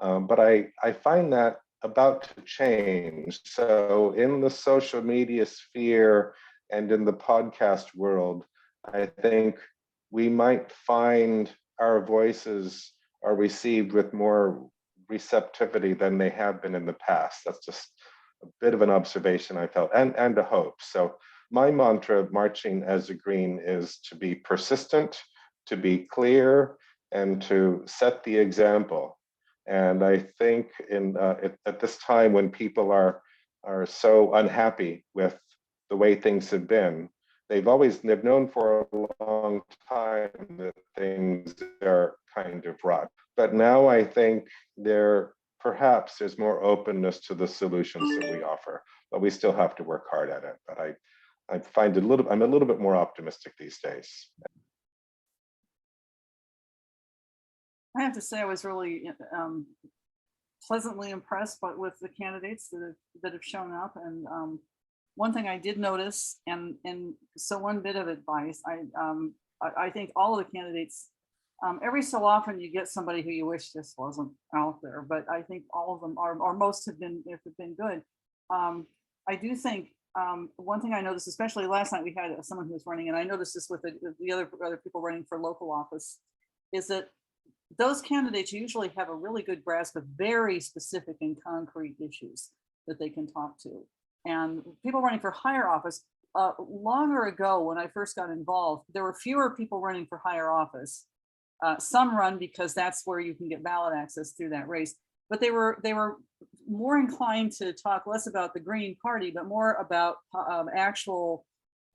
But I find that about to change. So in the social media sphere and in the podcast world, I think we might find our voices are received with more receptivity than they have been in the past. That's just a bit of an observation I felt and a hope. So my mantra of marching as a Green is to be persistent, to be clear, and to set the example. And I think at this time when people are so unhappy with the way things have been, they've known for a long time that things are kind of rough. But now I think perhaps there's more openness to the solutions that we offer, but we still have to work hard at it. But I find I'm a little bit more optimistic these days. I have to say I was really pleasantly impressed with the candidates that have shown up. And one thing I did notice, and so one bit of advice, I think all of the candidates, every so often you get somebody who you wish this wasn't out there, but I think all of them or most have been good. I do think one thing I noticed, especially last night, we had someone who was running, and I noticed this with the other people running for local office, is that those candidates usually have a really good grasp of very specific and concrete issues that they can talk to. And people running for higher office, longer ago when I first got involved, there were fewer people running for higher office. Some run because that's where you can get ballot access through that race. But they were more inclined to talk less about the Green Party, but more about actual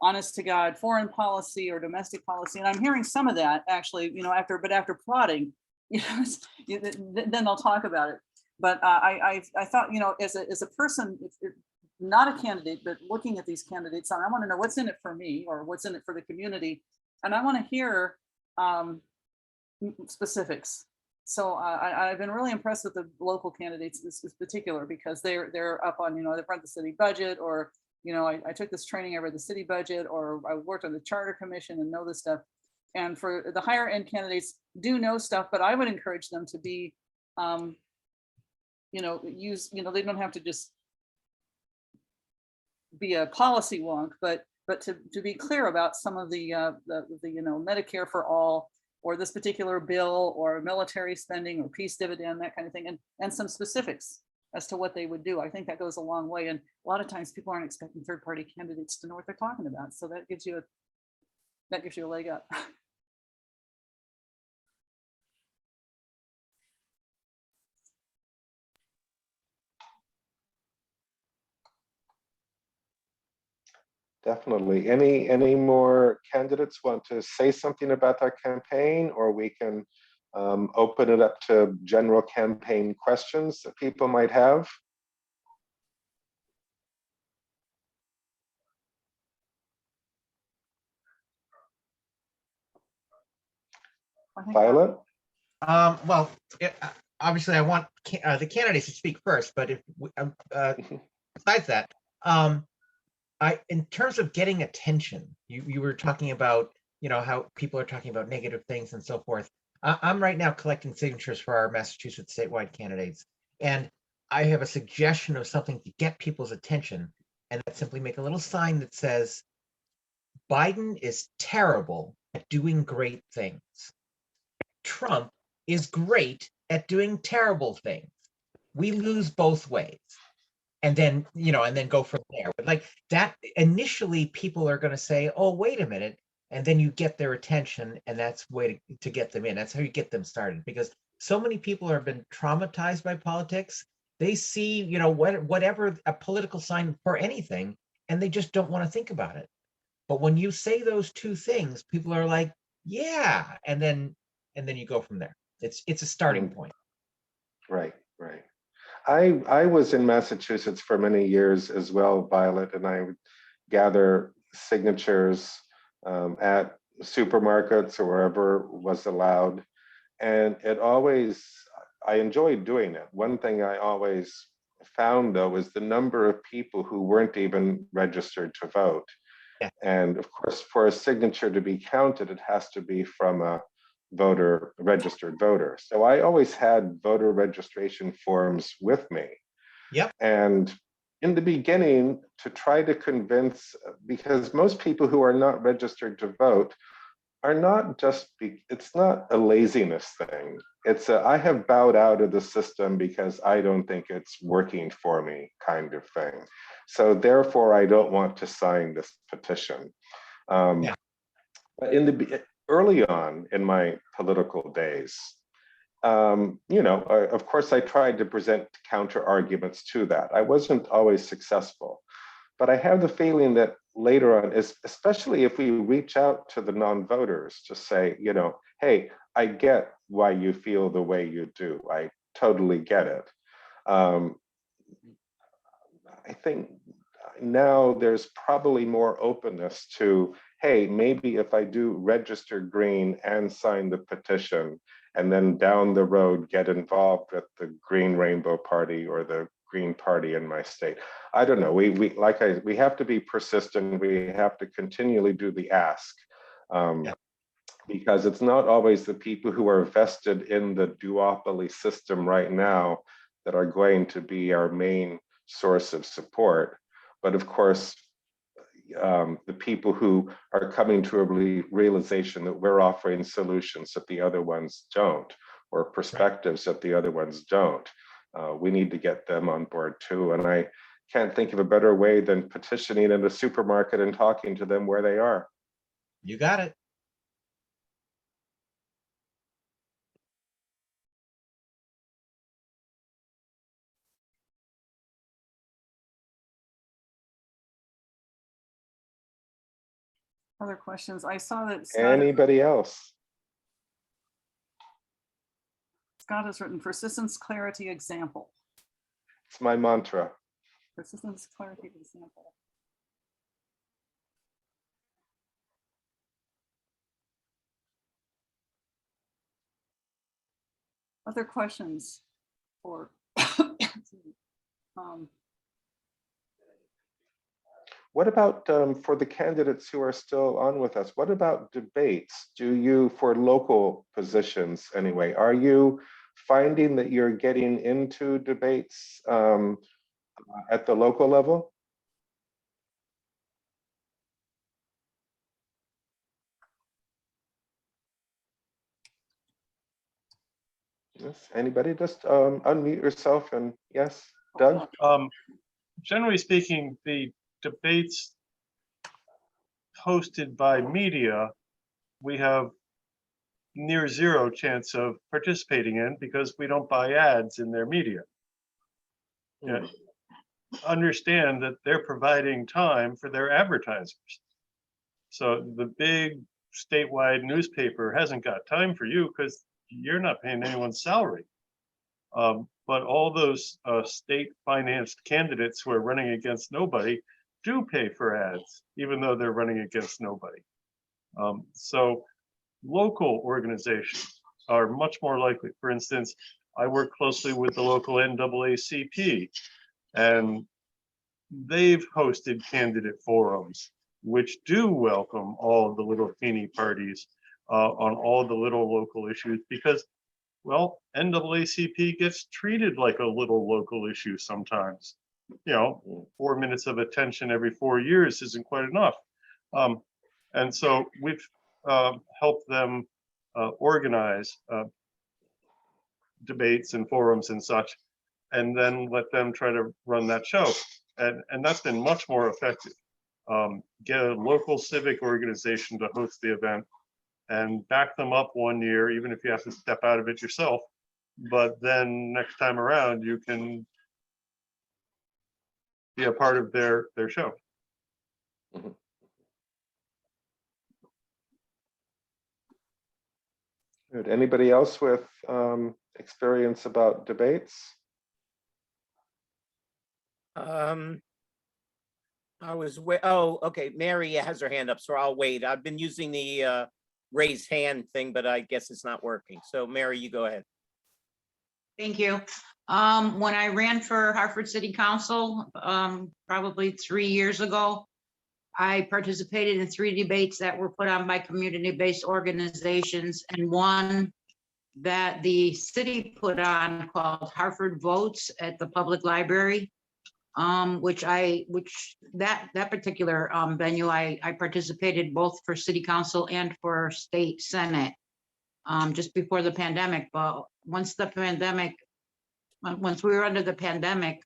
honest to God foreign policy or domestic policy. And I'm hearing some of that actually, after prodding, then they'll talk about it. But I thought, as a person, not a candidate, but looking at these candidates, and I want to know what's in it for me or what's in it for the community. And I want to hear specifics. So I've been really impressed with the local candidates in particular, because they're up on, the front of the city budget or you know, I took this training, I read the city budget, or I worked on the charter commission and know this stuff. And for the higher end candidates do know stuff, but I would encourage them to be, you know, they don't have to just be a policy wonk, but to be clear about some of the you know, Medicare for all, or this particular bill, or military spending, or peace dividend, that kind of thing, and some specifics as to what they would do. I think that goes a long way. And a lot of times people aren't expecting third-party candidates to know what they're talking about. So that gives you a leg up. Definitely. Any more candidates want to say something about our campaign, or we can open it up to general campaign questions that people might have? Violet? Well, obviously I want the candidates to speak first, but if besides that, in terms of getting attention, you were talking about, you know, how people are talking about negative things and so forth. I'm right now collecting signatures for our Massachusetts statewide candidates, and I have a suggestion of something to get people's attention, and that's simply make a little sign that says, Biden is terrible at doing great things. Trump is great at doing terrible things. We lose both ways. And then, you know, and then go from there. But like that, initially people are going to say, oh, wait a minute. And then you get their attention, and that's way to get them in. That's how you get them started, because so many people have been traumatized by politics. They see, you know, whatever a political sign for anything, and they just don't want to think about it. But when you say those two things, people are like, yeah. And then you go from there. It's a starting point. Right, right. I was in Massachusetts for many years as well, Violet, and I would gather signatures at supermarkets or wherever was allowed. And I enjoyed doing it. One thing I always found, though, is the number of people who weren't even registered to vote. Yeah. And of course, for a signature to be counted, it has to be from a registered voter. So I always had voter registration forms with me. Yep. And in the beginning, to try to convince, because most people who are not registered to vote are not it's not a laziness thing. It's I have bowed out of the system because I don't think it's working for me kind of thing. So therefore, I don't want to sign this petition. Yeah. But early on in my political days, you know, of course, I tried to present counter arguments to that. I wasn't always successful, but I have the feeling that later on, especially if we reach out to the non-voters to say, you know, hey, I get why you feel the way you do. I totally get it. I think now there's probably more openness to, hey, maybe if I do register green and sign the petition, and then down the road get involved with the Green Rainbow Party or the Green Party in my state. I don't know. We have to be persistent. We have to continually do the ask, because it's not always the people who are vested in the duopoly system right now that are going to be our main source of support. But of course, the people who are coming to a realization that we're offering solutions that the other ones don't, or perspectives that the other ones don't. We need to get them on board too. And I can't think of a better way than petitioning in a supermarket and talking to them where they are. You got it. Other questions? I saw that Anybody else? Scott has written persistence, clarity, example. It's my mantra. Persistence, clarity, example. Other questions for What about for the candidates who are still on with us? What about debates? Do you, for local positions anyway, are you finding that you're getting into debates at the local level? Yes, anybody just unmute yourself and yes, Doug? Generally speaking, the debates hosted by media, we have near zero chance of participating in because we don't buy ads in their media. Yeah. Understand that they're providing time for their advertisers. So the big statewide newspaper hasn't got time for you because you're not paying anyone's salary. But all those state financed candidates who are running against nobody do pay for ads, even though they're running against nobody. So local organizations are much more likely. For instance, I work closely with the local NAACP, and they've hosted candidate forums, which do welcome all of the little teeny parties on all the little local issues because, well, NAACP gets treated like a little local issue sometimes. You know, 4 minutes of attention every 4 years isn't quite enough. And so we've helped them organize debates and forums and such, and then let them try to run that show. And that's been much more effective. Get a local civic organization to host the event and back them up 1 year, even if you have to step out of it yourself. But then next time around, you can be a part of their show. Mhm. Good. Anybody else with experience about debates? I was oh, okay. Mary has her hand up, so I'll wait. I've been using the raise hand thing, but I guess it's not working. So Mary, you go ahead. Thank you. When I ran for Hartford City Council, probably 3 years ago, I participated in 3 debates that were put on by community-based organizations, and one that the city put on called Hartford Votes at the public library, which that particular venue, I participated both for city council and for state senate just before the pandemic. But once we were under the pandemic,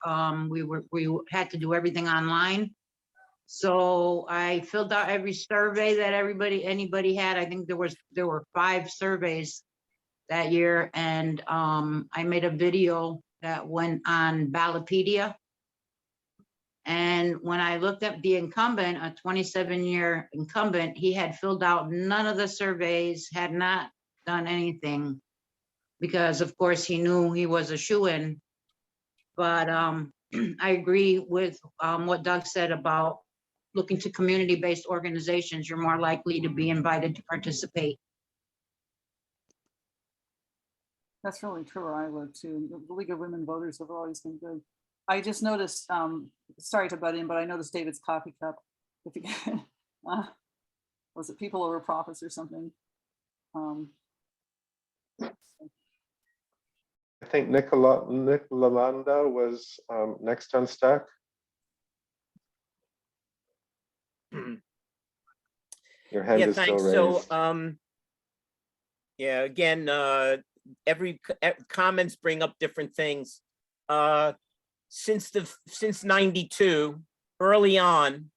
we had to do everything online. So I filled out every survey that anybody had. I think there were 5 surveys that year, and I made a video that went on Ballotpedia. And when I looked at the incumbent, a 27-year incumbent, he had filled out none of the surveys, had not done anything, because of course he knew he was a shoo-in. But I agree with what Doug said about looking to community-based organizations. You're more likely to be invited to participate. That's really true where I live too. The League of Women Voters have always been good. I just noticed, sorry to butt in, but I noticed David's coffee cup. If you was it People Over Profits or something? I think Nicola Nanda was next on stack. Your hand is thanks. still raised. So, yeah, again, every comments bring up different things. Since 92, early on,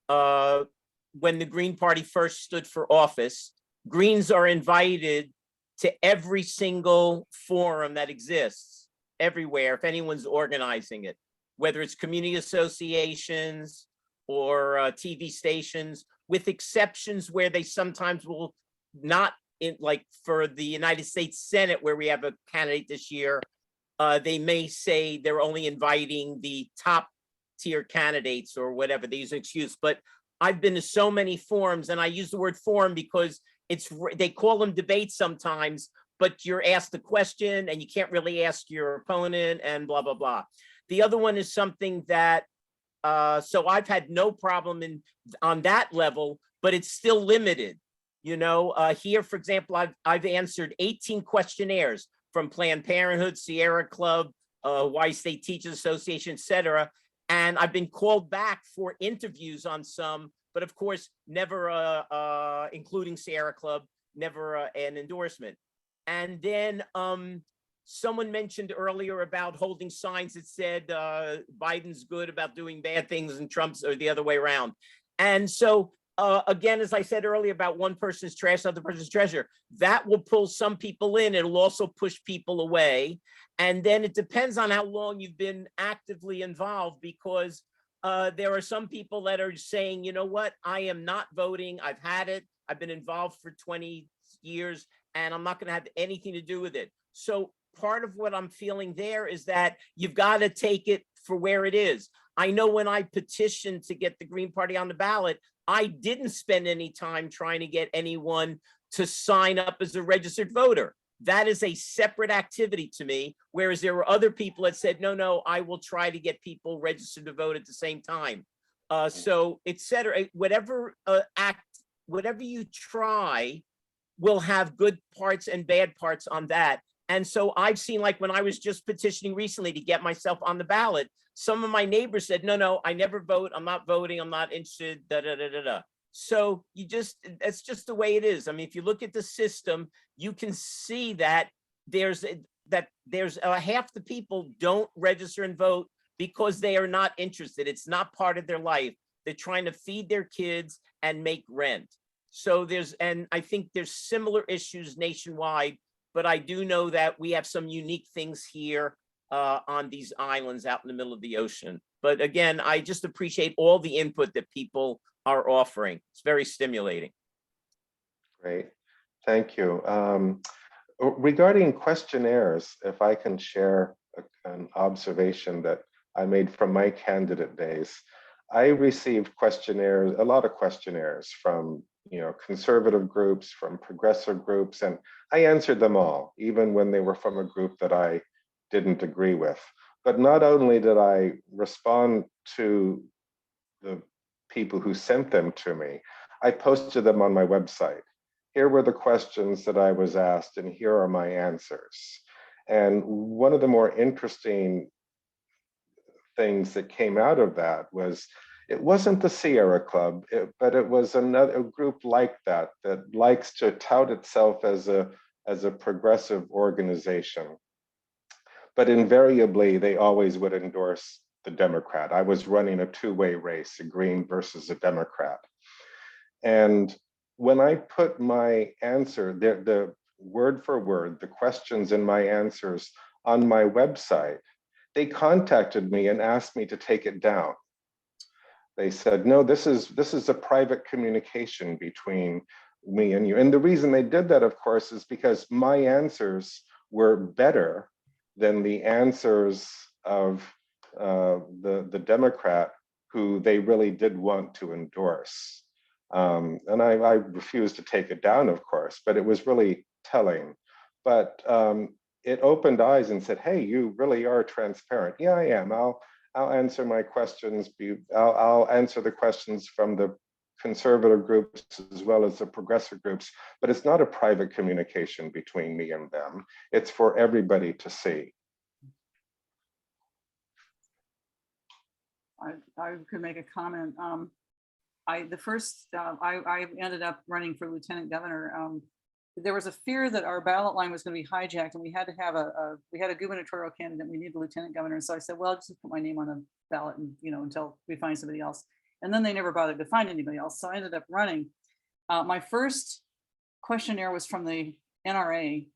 when the Green Party first stood for office, Greens are invited to every single forum that exists everywhere, if anyone's organizing it, whether it's community associations or TV stations, with exceptions where they sometimes will not, like for the United States Senate, where we have a candidate this year, they may say they're only inviting the top tier candidates or whatever, they use an excuse. But I've been to so many forums, and I use the word forum because they call them debates sometimes, but you're asked a question and you can't really ask your opponent and blah, blah, blah. The other one is something that So I've had no problem on that level, but it's still limited. You know, here, for example, I've answered 18 questionnaires from Planned Parenthood, Sierra Club, Hawaii State Teachers Association, et cetera. And I've been called back for interviews on some, but of course, never, including Sierra Club, never an endorsement. And then someone mentioned earlier about holding signs that said Biden's good about doing bad things and Trump's or the other way around. And so again, as I said earlier about one person's trash, other person's treasure, that will pull some people in. It'll also push people away. And then it depends on how long you've been actively involved, because there are some people that are saying, you know what, I am not voting. I've had it. I've been involved for 20 years and I'm not going to have anything to do with it. So part of what I'm feeling there is that you've got to take it for where it is. I know when I petitioned to get the Green Party on the ballot, I didn't spend any time trying to get anyone to sign up as a registered voter. That is a separate activity to me, whereas there were other people that said, no, I will try to get people registered to vote at the same time. So et cetera, whatever whatever you try will have good parts and bad parts on that. And so I've seen, like when I was just petitioning recently to get myself on the ballot, some of my neighbors said, no, I never vote. I'm not voting. I'm not interested, So that's just the way it is. I mean, if you look at the system, you can see that there's half the people don't register and vote because they are not interested. It's not part of their life. They're trying to feed their kids and make rent. So and I think there's similar issues nationwide, but I do know that we have some unique things here on these islands out in the middle of the ocean. But again, I just appreciate all the input that people are offering. It's very stimulating. Great, thank you. Regarding questionnaires, if I can share an observation that I made from my candidate days, I received questionnaires, a lot of questionnaires from conservative groups, from progressive groups, and I answered them all, even when they were from a group that I didn't agree with. But not only did I respond to the people who sent them to me, I posted them on my website. Here were the questions that I was asked, and here are my answers. And one of the more interesting things that came out of that was, it wasn't the Sierra Club, but it was a group like that likes to tout itself as a progressive organization. But invariably, they always would endorse the Democrat. I was running a two-way race, a Green versus a Democrat. And when I put my answer, the word for word, the questions in my answers on my website, they contacted me and asked me to take it down. They said, no, this is a private communication between me and you. And the reason they did that, of course, is because my answers were better than the answers of the Democrat who they really did want to endorse. And I refused to take it down, of course, but it was really telling. But it opened eyes and said, hey, you really are transparent. Yeah, I am. I'll answer my questions. I'll answer the questions from the conservative groups as well as the progressive groups, but it's not a private communication between me and them. It's for everybody to see. I could make a comment. I ended up running for lieutenant governor. There was a fear that our ballot line was going to be hijacked, and we had to have we had a gubernatorial candidate. We needed a lieutenant governor, and so I said, well, I'll just put my name on the ballot, and until we find somebody else. And then they never bothered to find anybody else, so I ended up running. My first questionnaire was from the NRA,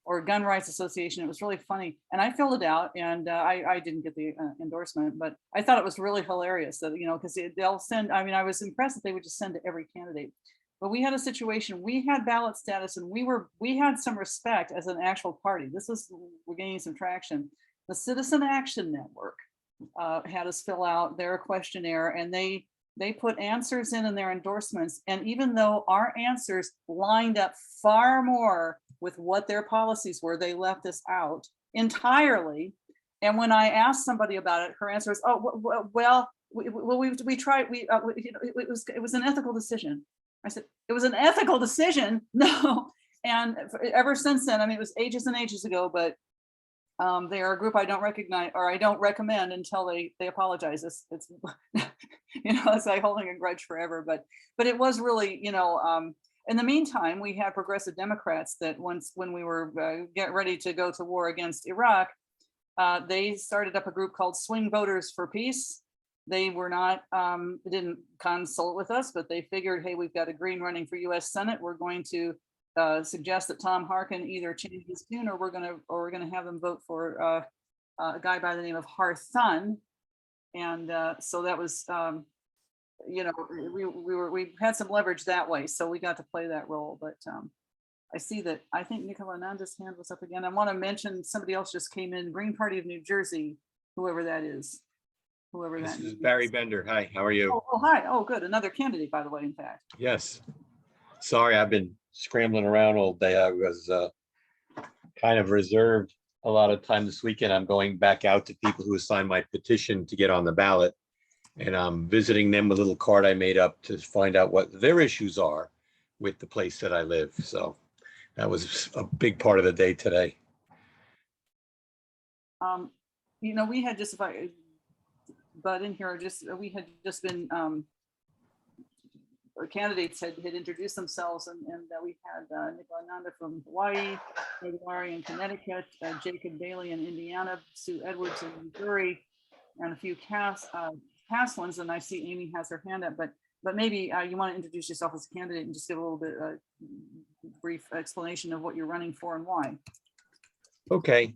or Gun Rights Association. It was really funny, and I filled it out, and I didn't get the endorsement, but I thought it was really hilarious that because they'll send. I mean, I was impressed that they would just send to every candidate. But we had a situation, we had ballot status, and we had some respect as an actual party. We're gaining some traction. The Citizen Action Network had us fill out their questionnaire, and they put answers in their endorsements. And even though our answers lined up far more with what their policies were, they left us out entirely. And when I asked somebody about it, her answer was, oh, well, we tried, it was an ethical decision. I said, it was an ethical decision. No. And ever since then, I mean, it was ages and ages ago, but they are a group I don't recognize, or I don't recommend until they apologize. It's it's like holding a grudge forever, but it was really, in the meantime, we had progressive Democrats that when we were getting ready to go to war against Iraq, they started up a group called Swing Voters for Peace. They were not, didn't consult with us, but they figured, hey, we've got a Green running for US Senate. We're going to suggest that Tom Harkin either change his tune, or we're gonna have them vote for a guy by the name of Harthun. And so that was, we had some leverage that way, so we got to play that role. But I see that, I think Nicola Nanda's hand was up again. I want to mention somebody else just came in, Green Party of New Jersey, whoever that is. Whoever This that is is. Barry Bender. Hi, how are you? Oh, hi. Oh, good. Another candidate, by the way, in fact. Yes. Sorry, I've been scrambling around all day. I was kind of reserved a lot of time this weekend. I'm going back out to people who signed my petition to get on the ballot. And I'm visiting them with a little card I made up to find out what their issues are with the place that I live. So that was a big part of the day today. We had just, but in here, we had just been, candidates had introduced themselves, and we had Nicola Nanda from Hawaii, Larry in Connecticut, Jacob Bailey in Indiana, Sue Edwards in Missouri, and a few past ones. And I see Amy has her hand up, but maybe you want to introduce yourself as a candidate and just give a little bit brief explanation of what you're running for and why. Okay.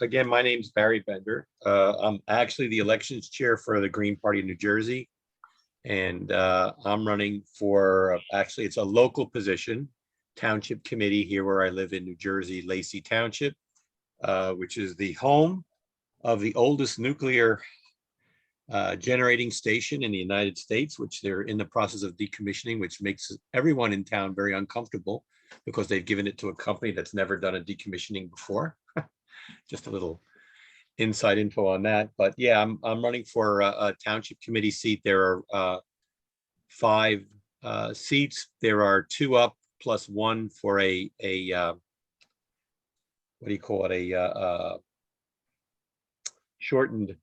Again, my name's Barry Bender. I'm actually the elections chair for the Green Party of New Jersey. And I'm running for, actually, it's a local position, township committee here where I live in New Jersey, Lacey Township, which is the home of the oldest nuclear generating station in the United States, which they're in the process of decommissioning, which makes everyone in town very uncomfortable because they've given it to a company that's never done a decommissioning before. Just a little inside info on that. But yeah, I'm running for a township committee seat. There are 5 seats. There are 2 up plus 1 for a what do you call it, a shortened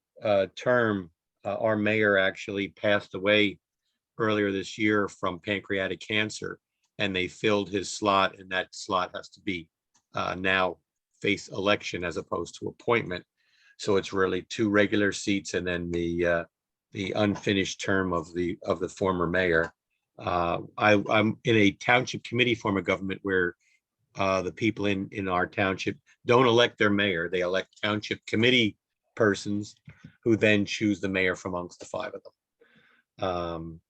term. Our mayor actually passed away earlier this year from pancreatic cancer, and they filled his slot, and that slot has to be now face election as opposed to appointment. So it's really 2 regular seats and then the unfinished term of the former mayor. I'm in a township committee form of government where the people in our township don't elect their mayor. They elect township committee persons who then choose the mayor from amongst the 5 of them.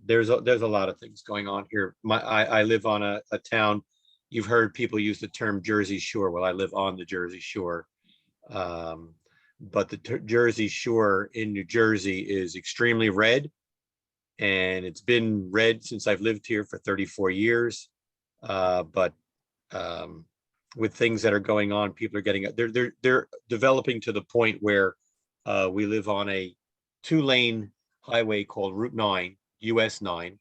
There's a lot of things going on here. I live on a town. You've heard people use the term Jersey Shore. Well, I live on the Jersey Shore. But the Jersey Shore in New Jersey is extremely red, and it's been red since I've lived here for 34 years. But with things that are going on, people are getting, they're developing to the point where we live on a 2-lane highway called Route 9, US 9,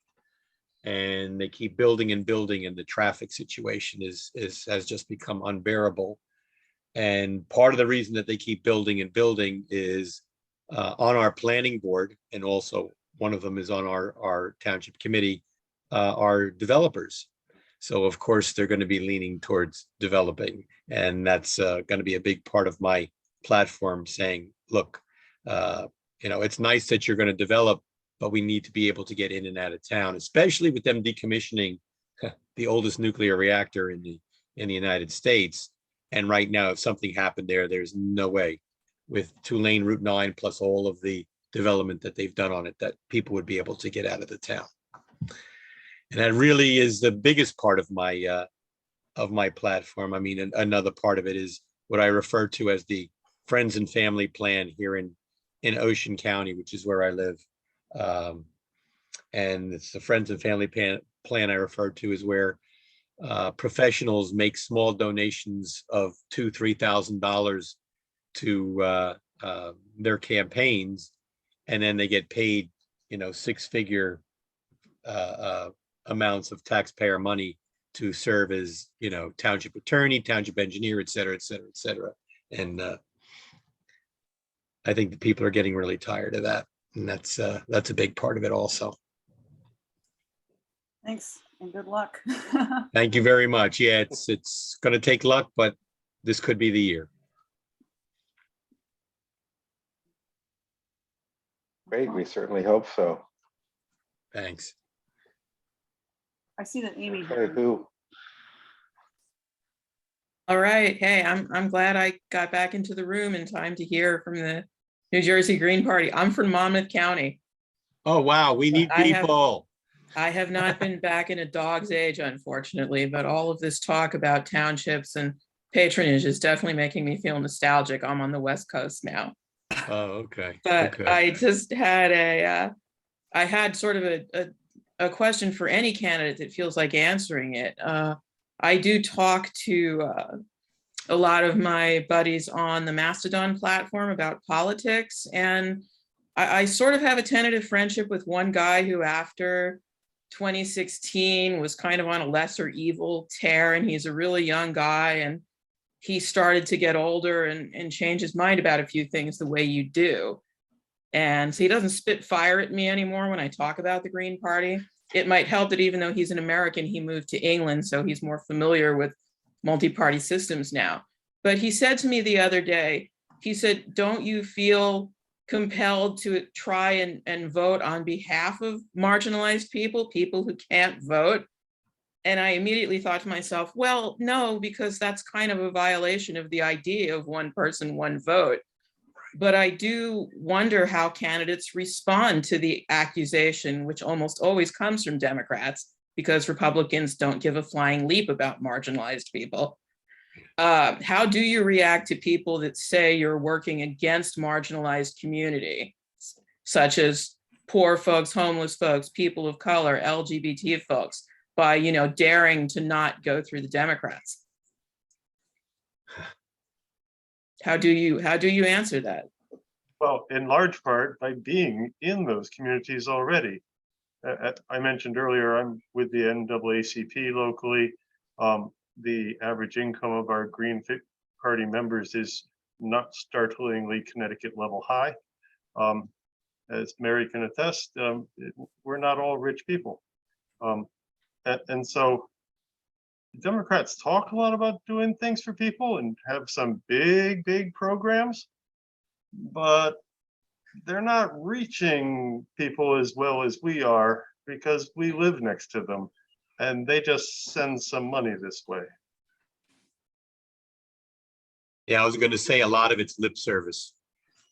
and they keep building and building, and the traffic situation has just become unbearable. And part of the reason that they keep building and building is on our planning board, and also one of them is on our township committee, are developers. So of course they're going to be leaning towards developing, and that's going to be a big part of my platform, saying, look, it's nice that you're going to develop, but we need to be able to get in and out of town, especially with them decommissioning the oldest nuclear reactor in the United States. And right now, if something happened there, there's no way with 2-lane Route 9 plus all of the development that they've done on it that people would be able to get out of the town. And that really is the biggest part of my platform. I mean, another part of it is what I refer to as the friends and family plan here in Ocean County, which is where I live. And it's the friends and family plan I refer to is where professionals make small donations of $2,000-$3,000 to their campaigns, and then they get paid, six-figure amounts of taxpayer money to serve as, township attorney, township engineer, et cetera, et cetera, et cetera. And I think the people are getting really tired of that. And that's a big part of it also. Thanks and good luck. Thank you very much. Yeah, it's going to take luck, but this could be the year. Great, we certainly hope so. Thanks. I see that Amy. Okay, who? All right. Hey, I'm glad I got back into the room in time to hear from the New Jersey Green Party. I'm from Monmouth County. Oh, wow. We need people. I have not been back in a dog's age, unfortunately, but all of this talk about townships and patronage is definitely making me feel nostalgic. I'm on the West Coast now. Oh, okay. But Okay. I just had I had sort of a question for any candidate that feels like answering it. I do talk to a lot of my buddies on the Mastodon platform about politics, and I sort of have a tentative friendship with one guy who after 2016 was kind of on a lesser evil tear, and he's a really young guy, and he started to get older and change his mind about a few things the way you do. And so he doesn't spit fire at me anymore when I talk about the Green Party. It might help that even though he's an American, he moved to England, so he's more familiar with multi-party systems now. But he said to me the other day, he said, don't you feel compelled to try and vote on behalf of marginalized people who can't vote? And I immediately thought to myself, well, no, because that's kind of a violation of the idea of one person, one vote. But I do wonder how candidates respond to the accusation, which almost always comes from Democrats, because Republicans don't give a flying leap about marginalized people. How do you react to people that say you're working against marginalized community, such as poor folks, homeless folks, people of color, LGBT folks, by daring to not go through the Democrats? How do you answer that? Well, in large part by being in those communities already. I mentioned earlier, I'm with the NAACP locally. The average income of our Green Party members is not startlingly Connecticut level high. As Mary can attest, we're not all rich people. And so Democrats talk a lot about doing things for people and have some big programs, but they're not reaching people as well as we are because we live next to them and they just send some money this way. Yeah, I was going to say a lot of it's lip service.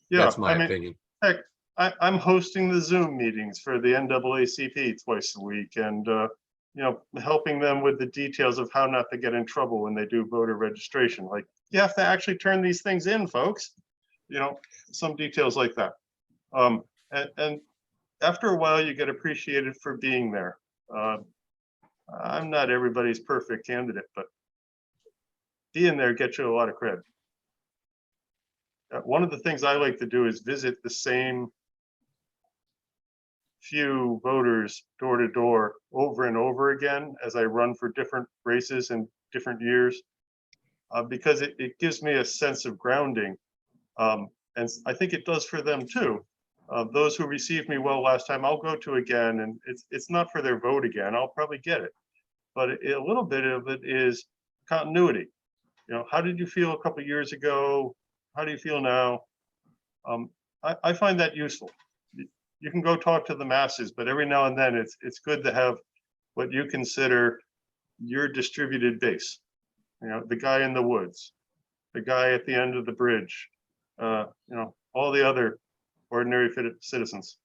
Yeah, that's my opinion. Heck, I'm hosting the Zoom meetings for the NAACP twice a week, and helping them with the details of how not to get in trouble when they do voter registration. Like, you have to actually turn these things in, folks. Some details like that. And after a while, you get appreciated for being there. I'm not everybody's perfect candidate, but being there gets you a lot of credit. One of the things I like to do is visit the same few voters door to door over and over again as I run for different races in different years, because it gives me a sense of grounding. And I think it does for them too. Those who received me well last time, I'll go to again, and it's not for their vote again. I'll probably get it, but a little bit of it is continuity. How did you feel a couple of years ago? How do you feel now? I find that useful. You can go talk to the masses, but every now and then it's good to have what you consider your distributed base. The guy in the woods, the guy at the end of the bridge, all the other ordinary citizens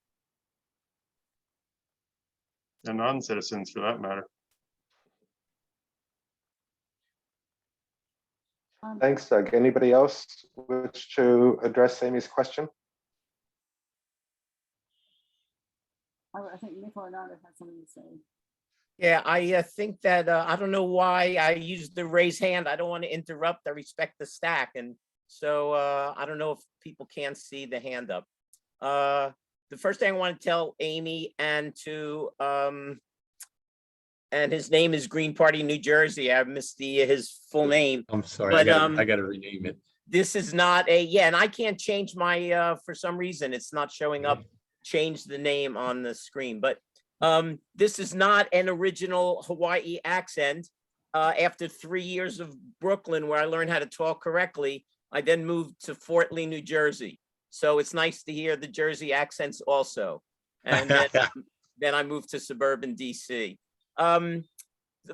and non-citizens for that matter. Thanks, Doug. Anybody else wish to address Amy's question? I think Nicola and Nanda had something to say. Yeah, I think that I don't know why I used the raise hand. I don't want to interrupt. I respect the stack, and So I don't know if people can't see the hand up. The first thing I want to tell Amy and his name is Green Party New Jersey. I missed his full name. I'm sorry, But, I gotta rename it. This is not and I can't change my for some reason it's not showing up, change the name on the screen. But this is not an original Hawaii accent. After 3 years of Brooklyn, where I learned how to talk correctly, I then moved to Fort Lee, New Jersey. So it's nice to hear the Jersey accents also. And then I moved to suburban DC. The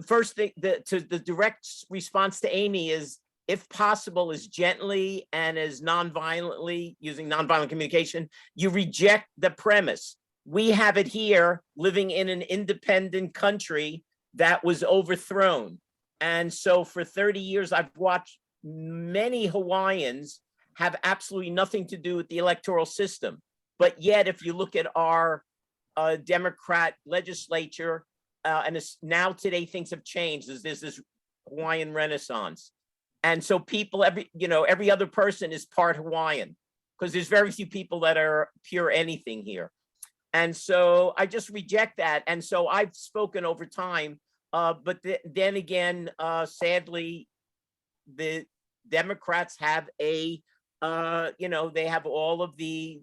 first thing, the direct response to Amy is, if possible, as gently and as non-violently, using nonviolent communication, you reject the premise. We have it here, living in an independent country that was overthrown. And so for 30 years, I've watched many Hawaiians have absolutely nothing to do with the electoral system. But yet, if you look at our Democrat legislature, and now today things have changed, there's this Hawaiian Renaissance. And so people, every other person is part Hawaiian, because there's very few people that are pure anything here. And so I just reject that. And so I've spoken over time, but then again, sadly, the Democrats have they have all of the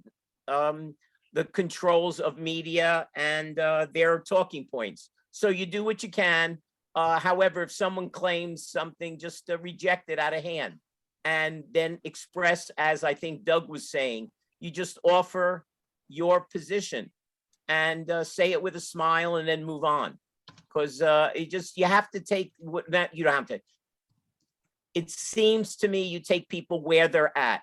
controls of media and their talking points. So you do what you can. However, if someone claims something, just reject it out of hand and then express, as I think Doug was saying, you just offer your position and say it with a smile and then move on. Because you have to take that, you don't have to. It seems to me you take people where they're at.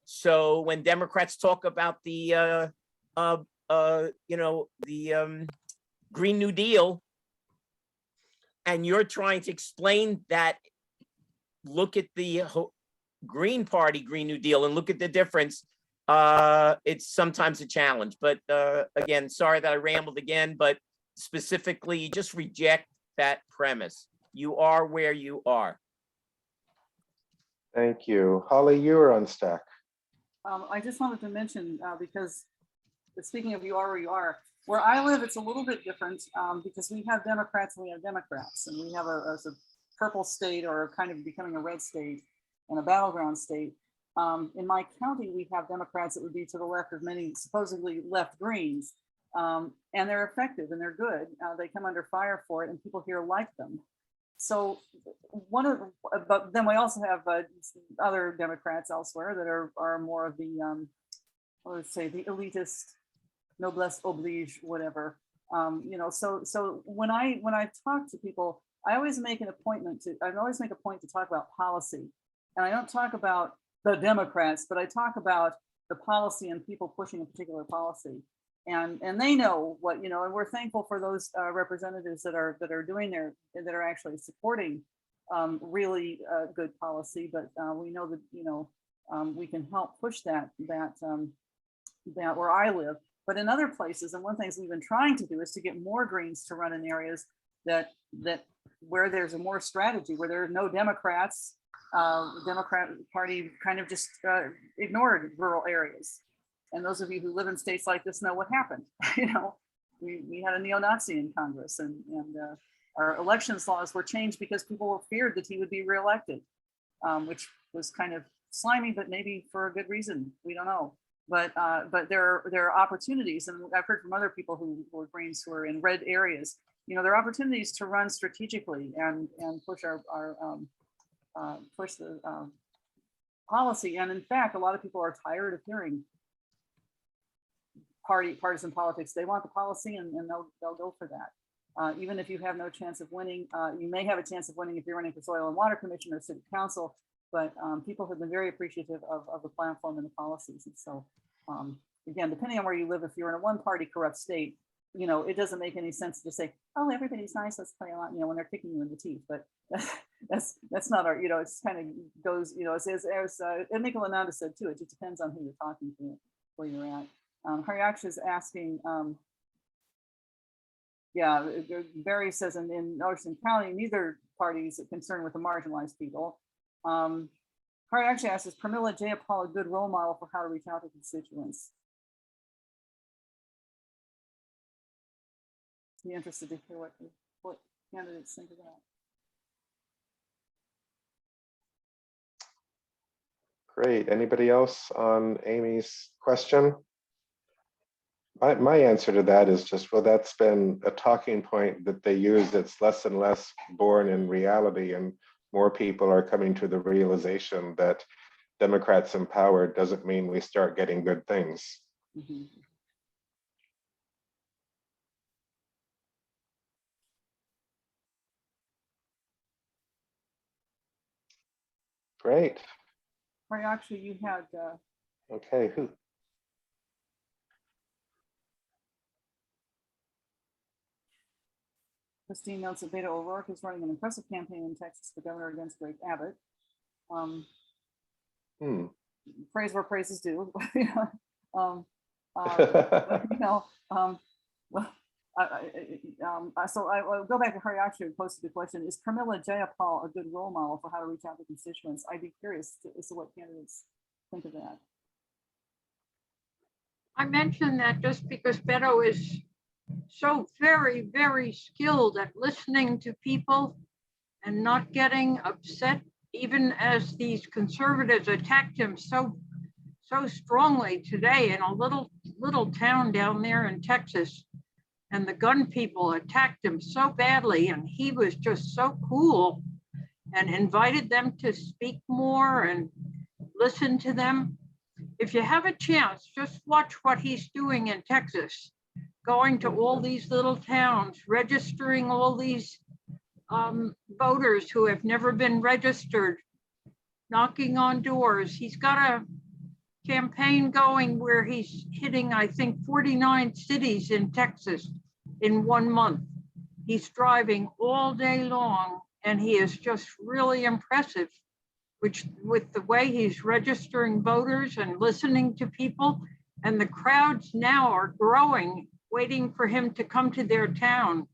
So when Democrats talk about the Green New Deal, and you're trying to explain that, look at the Green Party Green New Deal and look at the difference. It's sometimes a challenge. But again, sorry that I rambled again, but specifically, you just reject that premise. You are where you are. Thank you. Holly, you are on stack. I just wanted to mention, because speaking of you are where you are, where I live, it's a little bit different because we have Democrats and we have Democrats, and we have a purple state or kind of becoming a red state and a battleground state. In my county, we have Democrats that would be to the left of many supposedly left Greens, and they're effective and they're good. They come under fire for it, and people here like them. So but then we also have other Democrats elsewhere that are more of the, let's say, the elitist, noblesse oblige, whatever. So when I talk to people, I always make a point to talk about policy, and I don't talk about the Democrats, but I talk about the policy and people pushing a particular policy. And they know what, and we're thankful for those representatives that are that are actually supporting really good policy. But we know that we can help push that where I live. But in other places, and one thing we've been trying to do is to get more Greens to run in areas that where there's a more strategy, where there are no Democrats. The Democrat Party kind of just ignored rural areas. And those of you who live in states like this know what happened. We had a neo-Nazi in Congress, and our elections laws were changed because people were feared that he would be reelected, which was kind of slimy, but maybe for a good reason. We don't know. But there are opportunities, and I've heard from other people who were Greens who are in red areas. There are opportunities to run strategically and push push the policy. And in fact, a lot of people are tired of hearing partisan politics. They want the policy, and they'll go for that. Even if you have no chance of winning, you may have a chance of winning if you're running for Soil and Water Commission or City Council. But people have been very appreciative of the platform and the policies. And so, again, depending on where you live, if you're in a one-party corrupt state, it doesn't make any sense to say, oh, everybody's nice, let's play along, when they're kicking you in the teeth. But that's not our, it's kind of goes, as Nicola and Nanda said too, it just depends on who you're talking to, where you're at. Haryaksha is asking, Barry says in Ocean County, neither party is concerned with the marginalized people. Harry actually asks, is Carmilla Jayapal a good role model for how to reach out to constituents? Be interested to hear what candidates think of that. Great. Anybody else on Amy's question? My answer to that is just, well, that's been a talking point that they use. It's less and less born in reality, and more people are coming to the realization that Democrats in power doesn't mean we start getting good things. Mm-hmm. Great. Right, actually, you had. Okay, who? Christine notes that Beto O'Rourke is running an impressive campaign in Texas for governor against Greg Abbott. Praise where praise is due. Well, so I'll go back to Harry actually posted the question, is Carmilla Jayapal a good role model for how to reach out to constituents? I'd be curious as to what candidates think of that. I mentioned that just because Beto is so very, very skilled at listening to people and not getting upset, even as these conservatives attacked him so strongly today in a little town down there in Texas. And the gun people attacked him so badly, and he was just so cool and invited them to speak more and listen to them. If you have a chance, just watch what he's doing in Texas, going to all these little towns, registering all these voters who have never been registered, knocking on doors. He's got a campaign going where he's hitting, I think, 49 cities in Texas in 1 month. He's driving all day long, and he is just really impressive, which with the way he's registering voters and listening to people, and the crowds now are growing, waiting for him to come to their town.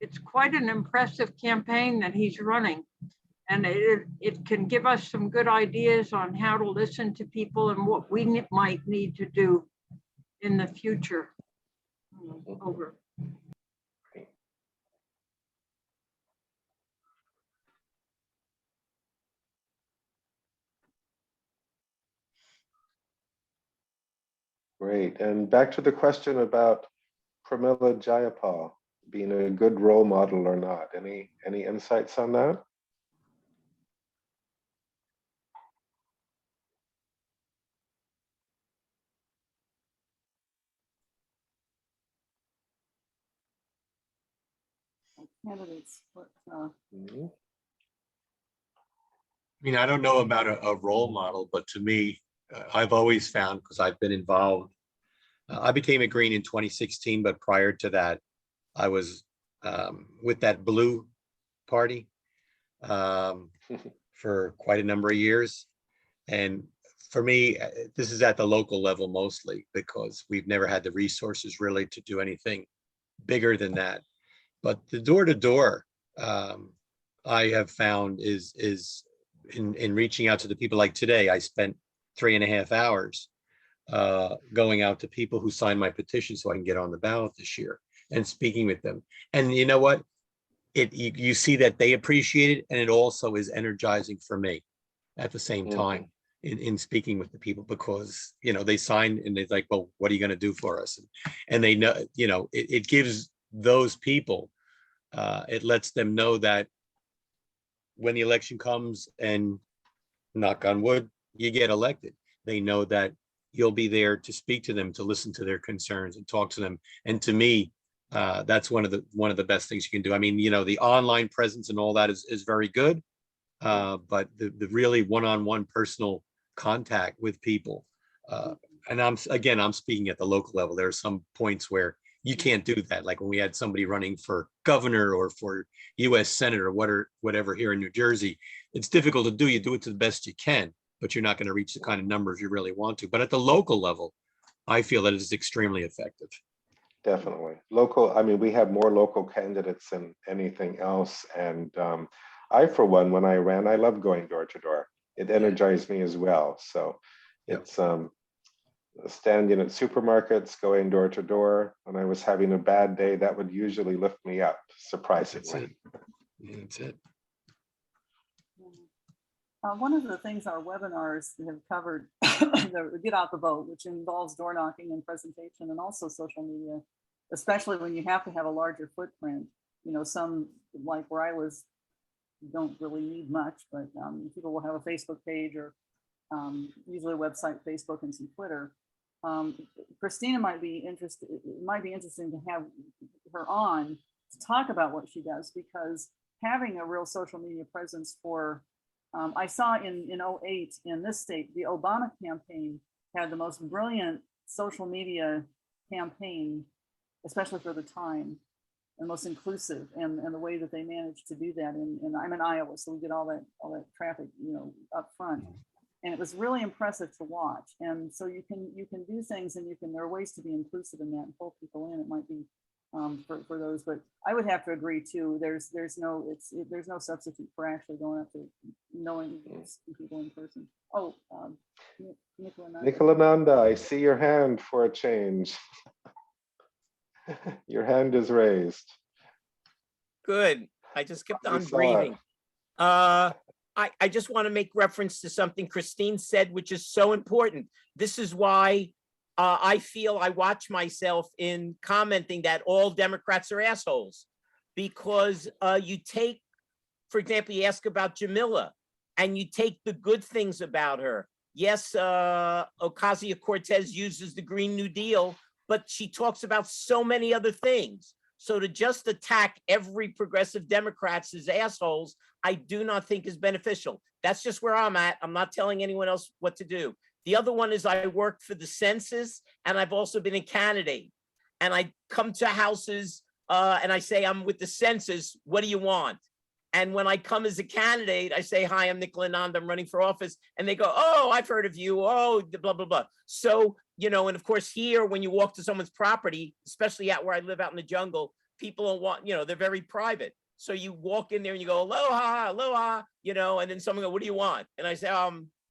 It's quite an impressive campaign that he's running. And it can give us some good ideas on how to listen to people and what we might need to do in the future. Over. Great. And back to the question about Carmilla Jayapal being a good role model or not. Any insights on that? Candidates, I mean, I don't know about a role model, but to me, I've always found, because I've been involved, I became a Green in 2016, but prior to that, I was with that blue party for quite a number of years. And for me, this is at the local level mostly, because we've never had the resources really to do anything bigger than that. But the door-to-door, I have found is in reaching out to the people. Like today, I spent 3.5 hours going out to people who signed my petition so I can get on the ballot this year and speaking with them. And you know what? You see that they appreciate it, and it also is energizing for me at the same time in speaking with the people, because they signed and they're like, well, what are you going to do for us? And they know, it gives those people, it lets them know that when the election comes and, knock on wood, you get elected, they know that you'll be there to speak to them, to listen to their concerns and talk to them. And to me, that's one of the best things you can do. I mean, the online presence and all that is very good, but the really one-on-one personal contact with people, and I'm speaking at the local level. There are some points where you can't do that, like when we had somebody running for governor or for U.S. Senator or whatever here in New Jersey. It's difficult to do. You do it to the best you can, but you're not going to reach the kind of numbers you really want to. But at the local level, I feel that it is extremely effective. Definitely. Local, I mean, we have more local candidates than anything else. And I, for one, when I ran, I love going door to door. It energized me as well. So it's standing at supermarkets, going door to door. When I was having a bad day, that would usually lift me up, surprisingly. That's it. One of the things our webinars have covered, the Get Out the Vote, which involves door knocking and presentation and also social media, especially when you have to have a larger footprint. You know, some, like where I was, don't really need much, but people will have a Facebook page or usually a website, Facebook, and some Twitter. Christina might be interested. It might be interesting to have her on to talk about what she does, because having a real social media presence for, I saw in 08 in this state, the Obama campaign had the most brilliant social media campaign, especially for the time, and most inclusive, and the way that they managed to do that. And I'm in Iowa, so we get all that traffic, you know, up front. And it was really impressive to watch. And so you can do things, and there are ways to be inclusive in that and pull people in. It might be for those, but I would have to agree too. There's no substitute for actually going up to knowing people in person. Oh, Nicola, Nanda, I see your hand for a change. Your hand is raised. Good. I just kept We on saw breathing. it. I just want to make reference to something Christine said, which is so important. This is why I feel I watch myself in commenting that all Democrats are assholes, because you take, for example, you ask about Jamila and you take the good things about her. Yes, Ocasio-Cortez uses the Green New Deal, but she talks about so many other things. So to just attack every progressive Democrats as assholes, I do not think is beneficial. That's just where I'm at. I'm not telling anyone else what to do. The other one is I worked for the census, and I've also been a candidate. And I come to houses and I say, I'm with the census. What do you want? And when I come as a candidate, I say, hi, I'm Nicola Nanda, I'm running for office. And they go, oh, I've heard of you. Oh, blah, blah, blah. So, you know, and of course here, when you walk to someone's property, especially out where I live out in the jungle, people don't want, you know, they're very private. So you walk in there and you go, aloha, aloha, you know, and then someone go, what do you want? And I say,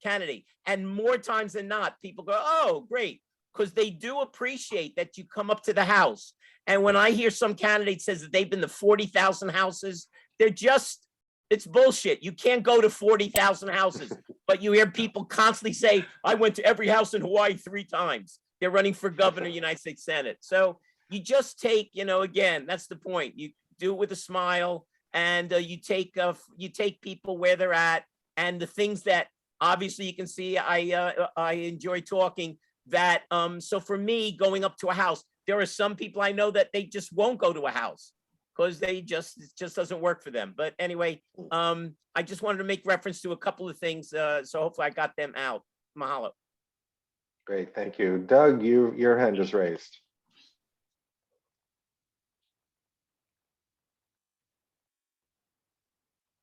candidate. And more times than not, people go, oh, great. Because they do appreciate that you come up to the house. And when I hear some candidate says that they've been to 40,000 houses, they're just, it's bullshit. You can't go to 40,000 houses, but you hear people constantly say, I went to every house in Hawaii 3 times. They're running for governor of the United States Senate. So you just take, you know, again, that's the point. You do it with a smile, and you take people where they're at, and the things that obviously you can see, I enjoy talking that. So for me, going up to a house, there are some people I know that they just won't go to a house because it just doesn't work for them. But anyway, I just wanted to make reference to a couple of things. So hopefully I got them out. Mahalo. Great, thank you. Doug, your hand is raised.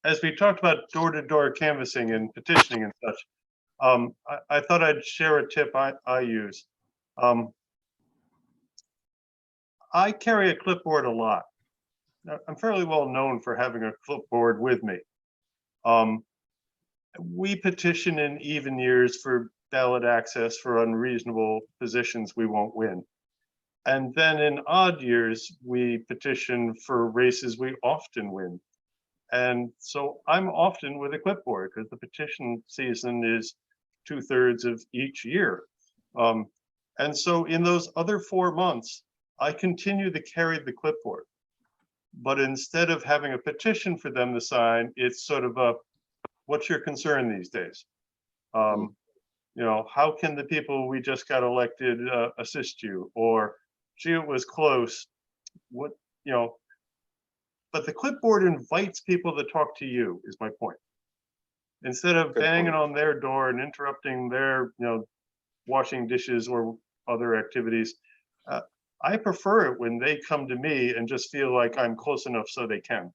As we talked about door-to-door canvassing and petitioning and such, I thought I'd share a tip I use. I carry a clipboard a lot. I'm fairly well known for having a clipboard with me. We petition in even years for ballot access for unreasonable positions we won't win. And then in odd years, we petition for races we often win. And so I'm often with a clipboard because the petition season is 2/3 of each year. And so in those other 4 months, I continue to carry the clipboard. But instead of having a petition for them to sign, it's sort of a, what's your concern these days? You know, how can the people we just got elected assist you? Or, gee, it was close. What, you know, but the clipboard invites people to talk to you, is my point. Instead of banging on their door and interrupting their, you know, washing dishes or other activities, I prefer it when they come to me and just feel like I'm close enough so they can.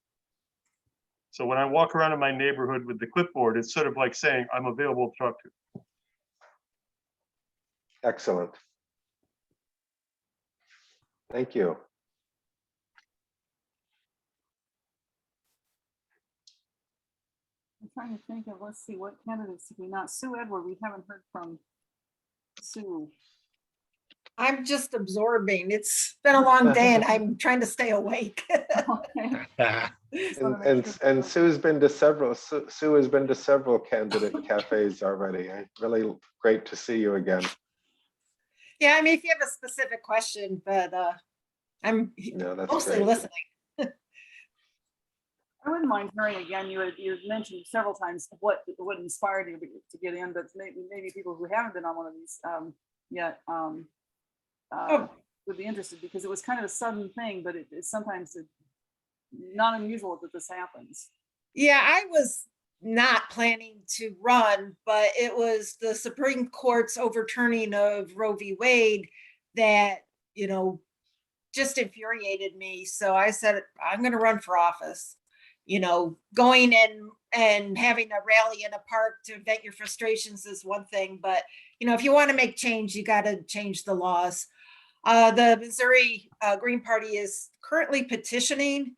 So when I walk around in my neighborhood with the clipboard, it's sort of like saying I'm available to talk to. Excellent. Thank you. trying to think of, let's see, what candidates did we not? Sue Edward, we haven't heard from Sue. I'm just absorbing. It's been a long day and I'm trying to stay awake. Okay. And Sue's been to several, Sue has been to several candidate cafes already. Really great to see you again. Yeah, I mean, if you have a specific question, but I'm No, that's mostly great. listening. I wouldn't mind hearing again, you had mentioned several times what inspired you to get in, but maybe people who haven't been on one of these yet would be interested, because it was kind of a sudden thing, but it's sometimes not unusual that this happens. Yeah, I was not planning to run, but it was the Supreme Court's overturning of Roe v. Wade that, just infuriated me. So I said, I'm going to run for office. Going in and having a rally in a park to vent your frustrations is one thing, but if you want to make change, you got to change the laws. The Missouri Green Party is currently petitioning.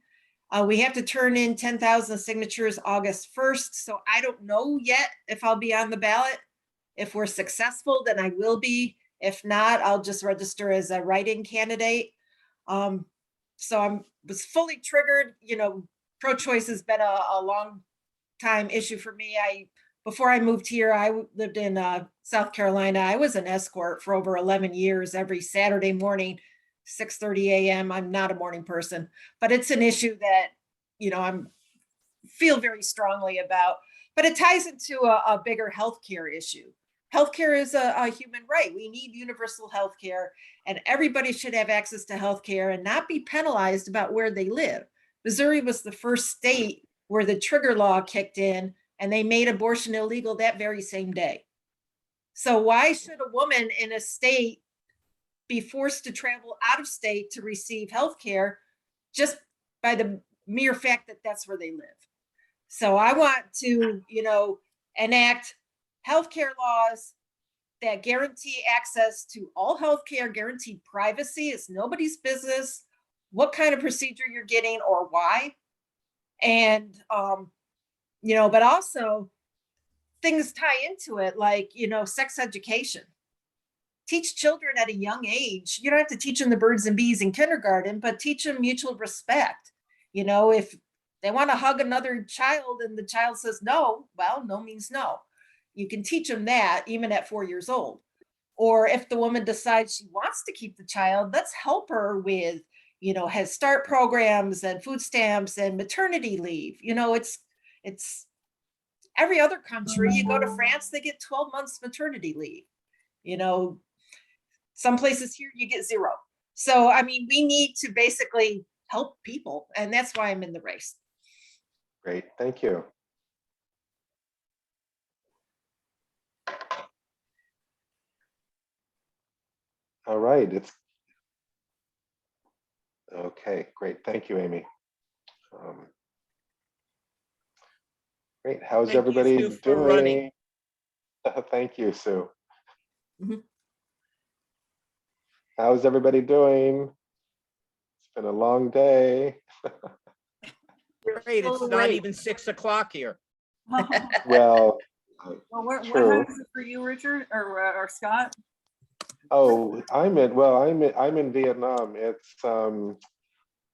We have to turn in 10,000 signatures August 1st. So I don't know yet if I'll be on the ballot. If we're successful, then I will be. If not, I'll just register as a write-in candidate. So I was fully triggered. Pro-choice has been a long time issue for me. Before I moved here, I lived in South Carolina. I was an escort for over 11 years, every Saturday morning, 6:30 a.m. I'm not a morning person, but it's an issue that, I'm feel very strongly about, but it ties into a bigger healthcare issue. Healthcare is a human right. We need universal healthcare, and everybody should have access to healthcare and not be penalized about where they live. Missouri was the first state where the trigger law kicked in, and they made abortion illegal that very same day. So why should a woman in a state be forced to travel out of state to receive healthcare just by the mere fact that that's where they live? So I want to, enact healthcare laws that guarantee access to all healthcare, guarantee privacy. It's nobody's business what kind of procedure you're getting or why. And, but also things tie into it, like, sex education. Teach children at a young age. You don't have to teach them the birds and bees in kindergarten, but teach them mutual respect. If they want to hug another child and the child says no, well, no means no. You can teach them that even at 4 years old. Or if the woman decides she wants to keep the child, let's help her with, Head Start programs and food stamps and maternity leave. It's every other country. You go to France, they get 12 months maternity leave. Some places here you get 0. So, we need to basically help people, and that's why I'm in the race. Great, thank you. All right, okay, great. Thank you, Amy. Great, how's Thank you, everybody Sue, for running. doing? Thank you, Sue. Mhm. How's everybody doing? It's been a long day. Great, it's not even 6 o'clock here. Well, What true. time is it for you, Richard or Scott? Oh, I'm in Vietnam. It's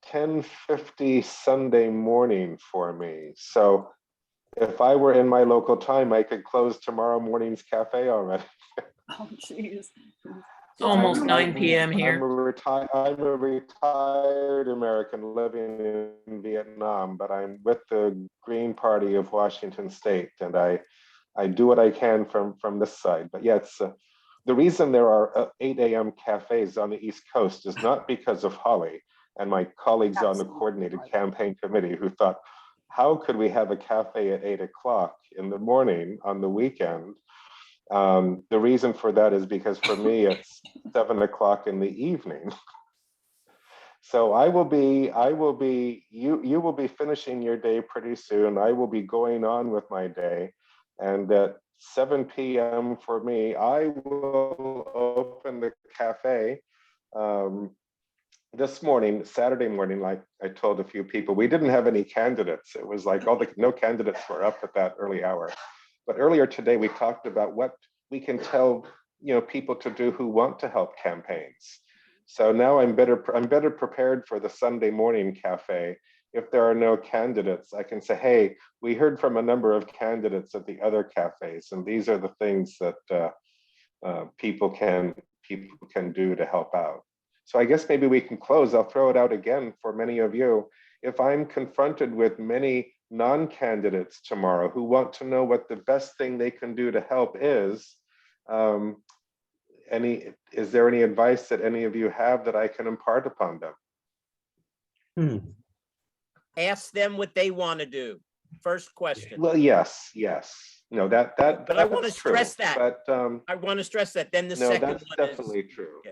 10:50 Sunday morning for me. So if I were in my local time, I could close tomorrow morning's cafe already. Oh, jeez. It's almost 9 p.m. here. I'm a retired American living in Vietnam, but I'm with the Green Party of Washington State, and I do what I can from this side. But yeah, it's the reason there are 8 a.m. cafes on the East Coast is not because of Holly and my colleagues on the coordinated campaign committee who thought, how could we have a cafe at 8 o'clock in the morning on the weekend? The reason for that is because for me, it's 7 o'clock in the evening. So you will be finishing your day pretty soon. I will be going on with my day. And at 7 p.m. for me, I will open the cafe. this morning, Saturday morning, like I told a few people, we didn't have any candidates. It was like no candidates were up at that early hour. But earlier today, we talked about what we can tell people to do who want to help campaigns. So now I'm better prepared for the Sunday morning cafe. If there are no candidates, I can say, hey, we heard from a number of candidates at the other cafes, and these are the things that people can do to help out. So I guess maybe we can close. I'll throw it out again for many of you. If I'm confronted with many non-candidates tomorrow who want to know what the best thing they can do to help is, is there any advice that any of you have that I can impart upon them? Ask them what they want to do. First question. Well, yes. No, that. But I want to stress that. But I want to stress that. Then the no, second that's one definitely true. Yeah.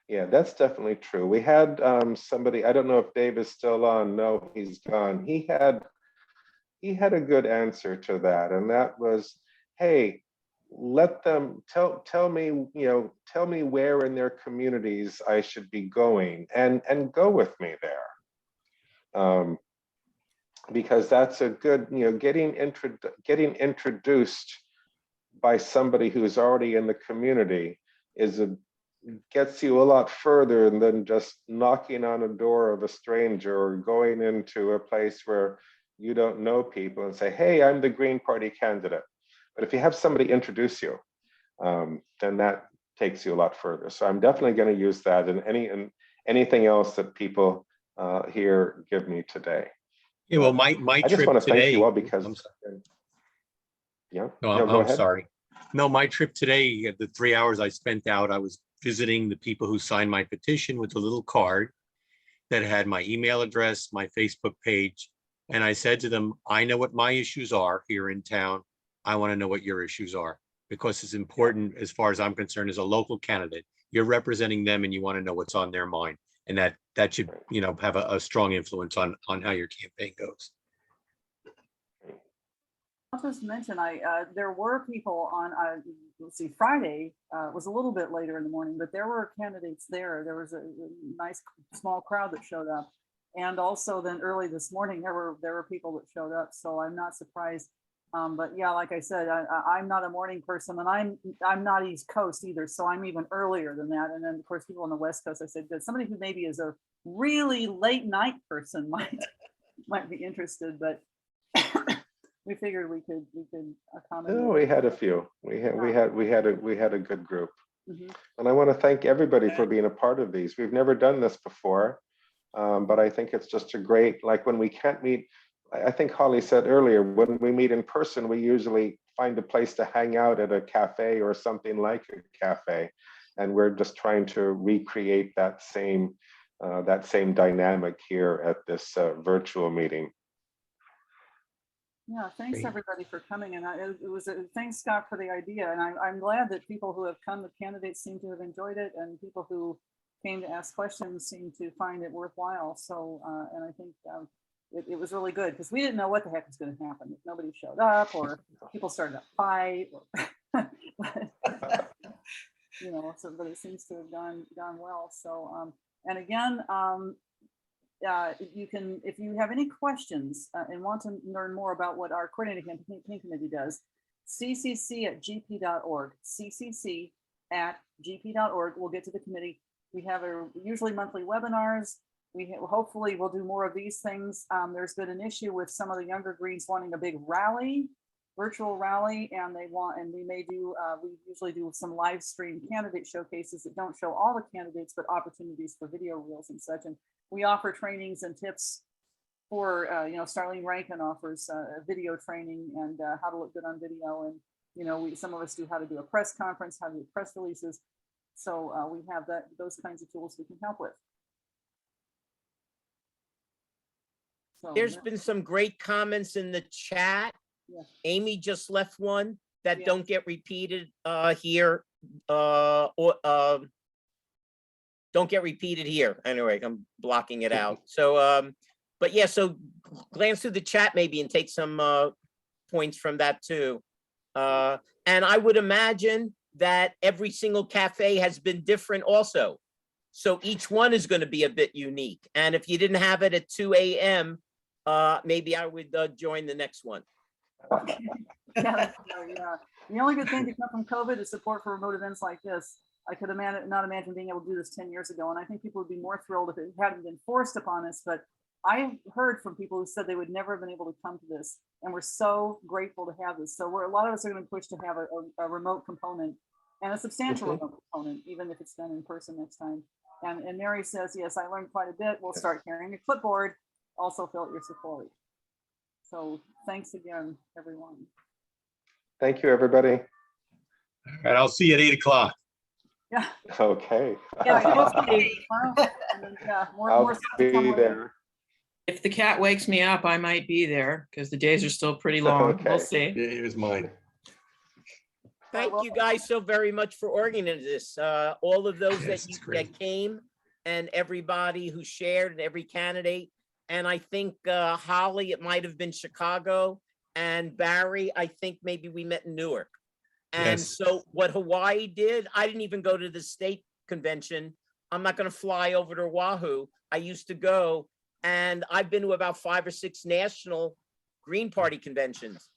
Yeah, that's definitely true. We had somebody, I don't know if Dave is still on. No, he's gone. He had a good answer to that. And that was, hey, let them tell me where in their communities I should be going and go with me there. Because that's a good, getting introduced by somebody who's already in the community gets you a lot further than just knocking on a door of a stranger or going into a place where you don't know people and say, hey, I'm the Green Party candidate. But if you have somebody introduce you, then that takes you a lot further. So I'm definitely going to use that in anything else that people here give me today. Yeah, well, my I just trip want to today. thank you all because No, go I'm ahead. sorry. No, my trip today, the 3 hours I spent out, I was visiting the people who signed my petition with a little card that had my email address, my Facebook page. And I said to them, I know what my issues are here in town. I want to know what your issues are, because it's important, as far as I'm concerned, as a local candidate. You're representing them and you want to know what's on their mind. And that should, have a strong influence on how your campaign goes. I'll just mention, there were people on, let's see, Friday was a little bit later in the morning, but there were candidates there. There was a nice small crowd that showed up. And also then early this morning, there were people that showed up. So I'm not surprised. But yeah, like I said, I'm not a morning person, and I'm not East Coast either. So I'm even earlier than that. And then of course, people on the West Coast, I said, that somebody who maybe is a really late night person might be interested, but we figured we could accommodate. Oh, we had a few. We had a good group. Mm-hmm. And I want to thank everybody for being a part of these. We've never done this before, but I think it's just a great, like when we can't meet, I think Holly said earlier, when we meet in person, we usually find a place to hang out at a cafe or something like a cafe. And we're just trying to recreate that same dynamic here at this virtual meeting. Yeah, thanks everybody for coming, and thanks Scott for the idea, and I'm glad that people who have come, the candidates seem to have enjoyed it, and people who came to ask questions seem to find it worthwhile. So, and I think it was really good, because we didn't know what the heck was going to happen if nobody showed up or people started a fight, or but it seems to have gone well. So, and again, you can, if you have any questions and want to learn more about what our Coordinated Campaign Committee does, ccc@gp.org, ccc@gp.org. We'll get to the committee. We have usually monthly webinars. Hopefully we'll do more of these things. There's been an issue with some of the younger Greens wanting a big rally, virtual rally, and we may do, we usually do some live stream candidate showcases that don't show all the candidates, but opportunities for video reels and such. And we offer trainings and tips for, Starlene Rankin offers video training and how to look good on video. And, some of us do how to do a press conference, how to do press releases. So we have those kinds of tools we can help with. So, There's been some great comments in the chat. Yeah. Amy just left one that Yeah. don't get repeated here. Don't get repeated here. Anyway, I'm blocking it out. So, but yeah, so glance through the chat maybe and take some points from that too. And I would imagine that every single cafe has been different also. So each one is going to be a bit unique. And if you didn't have it at 2 a.m., maybe I would join the next one. Yeah. The only good thing to come from COVID is support for remote events like this. I could not imagine being able to do this 10 years ago. And I think people would be more thrilled if it hadn't been forced upon us. But I heard from people who said they would never have been able to come to this. And we're so grateful to have this. So a lot of us are going to push to have a remote component and a substantial remote component, even if it's done in person next time. And Mary says, yes, I learned quite a bit. We'll start carrying a clipboard. Also felt your support. So thanks again, everyone. Thank you, everybody. All right, I'll see you at 8 o'clock. Yeah. Okay. Yeah, tomorrow. And then, yeah, more I'll stuff to come be later. there. If the cat wakes me up, I might be there because the days are still pretty long. We'll Okay. see. Here's mine. Thank you guys so very much for organizing this. All of those Yes, it's great. that came and everybody who shared and every candidate. And I think Holly, it might have been Chicago, and Barry, I think maybe we met in Newark. And Yes. so what Hawaii did, I didn't even go to the state convention. I'm not going to fly over to Oahu. I used to go, and I've been to about 5 or 6 national Green Party conventions.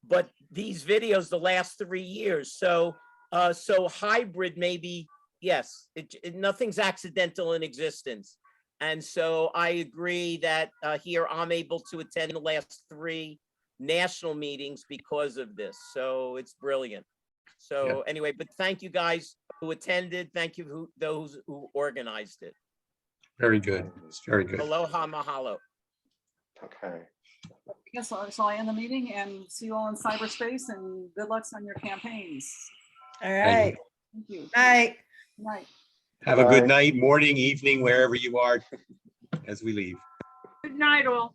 But these videos, the last 3 years, so hybrid maybe, yes, nothing's accidental in existence. And so I agree that here I'm able to attend the last 3 national meetings because of this. So it's brilliant. So anyway, but thank you guys who attended. Thank you those who organized it. Very good. It's very good. Aloha, mahalo. Okay. I guess so I end the meeting and see you all in cyberspace, and good luck on your campaigns. All right. Thank you. Night. Good night. Have a good Bye. night, morning, evening, wherever you are as we leave. Good night, all.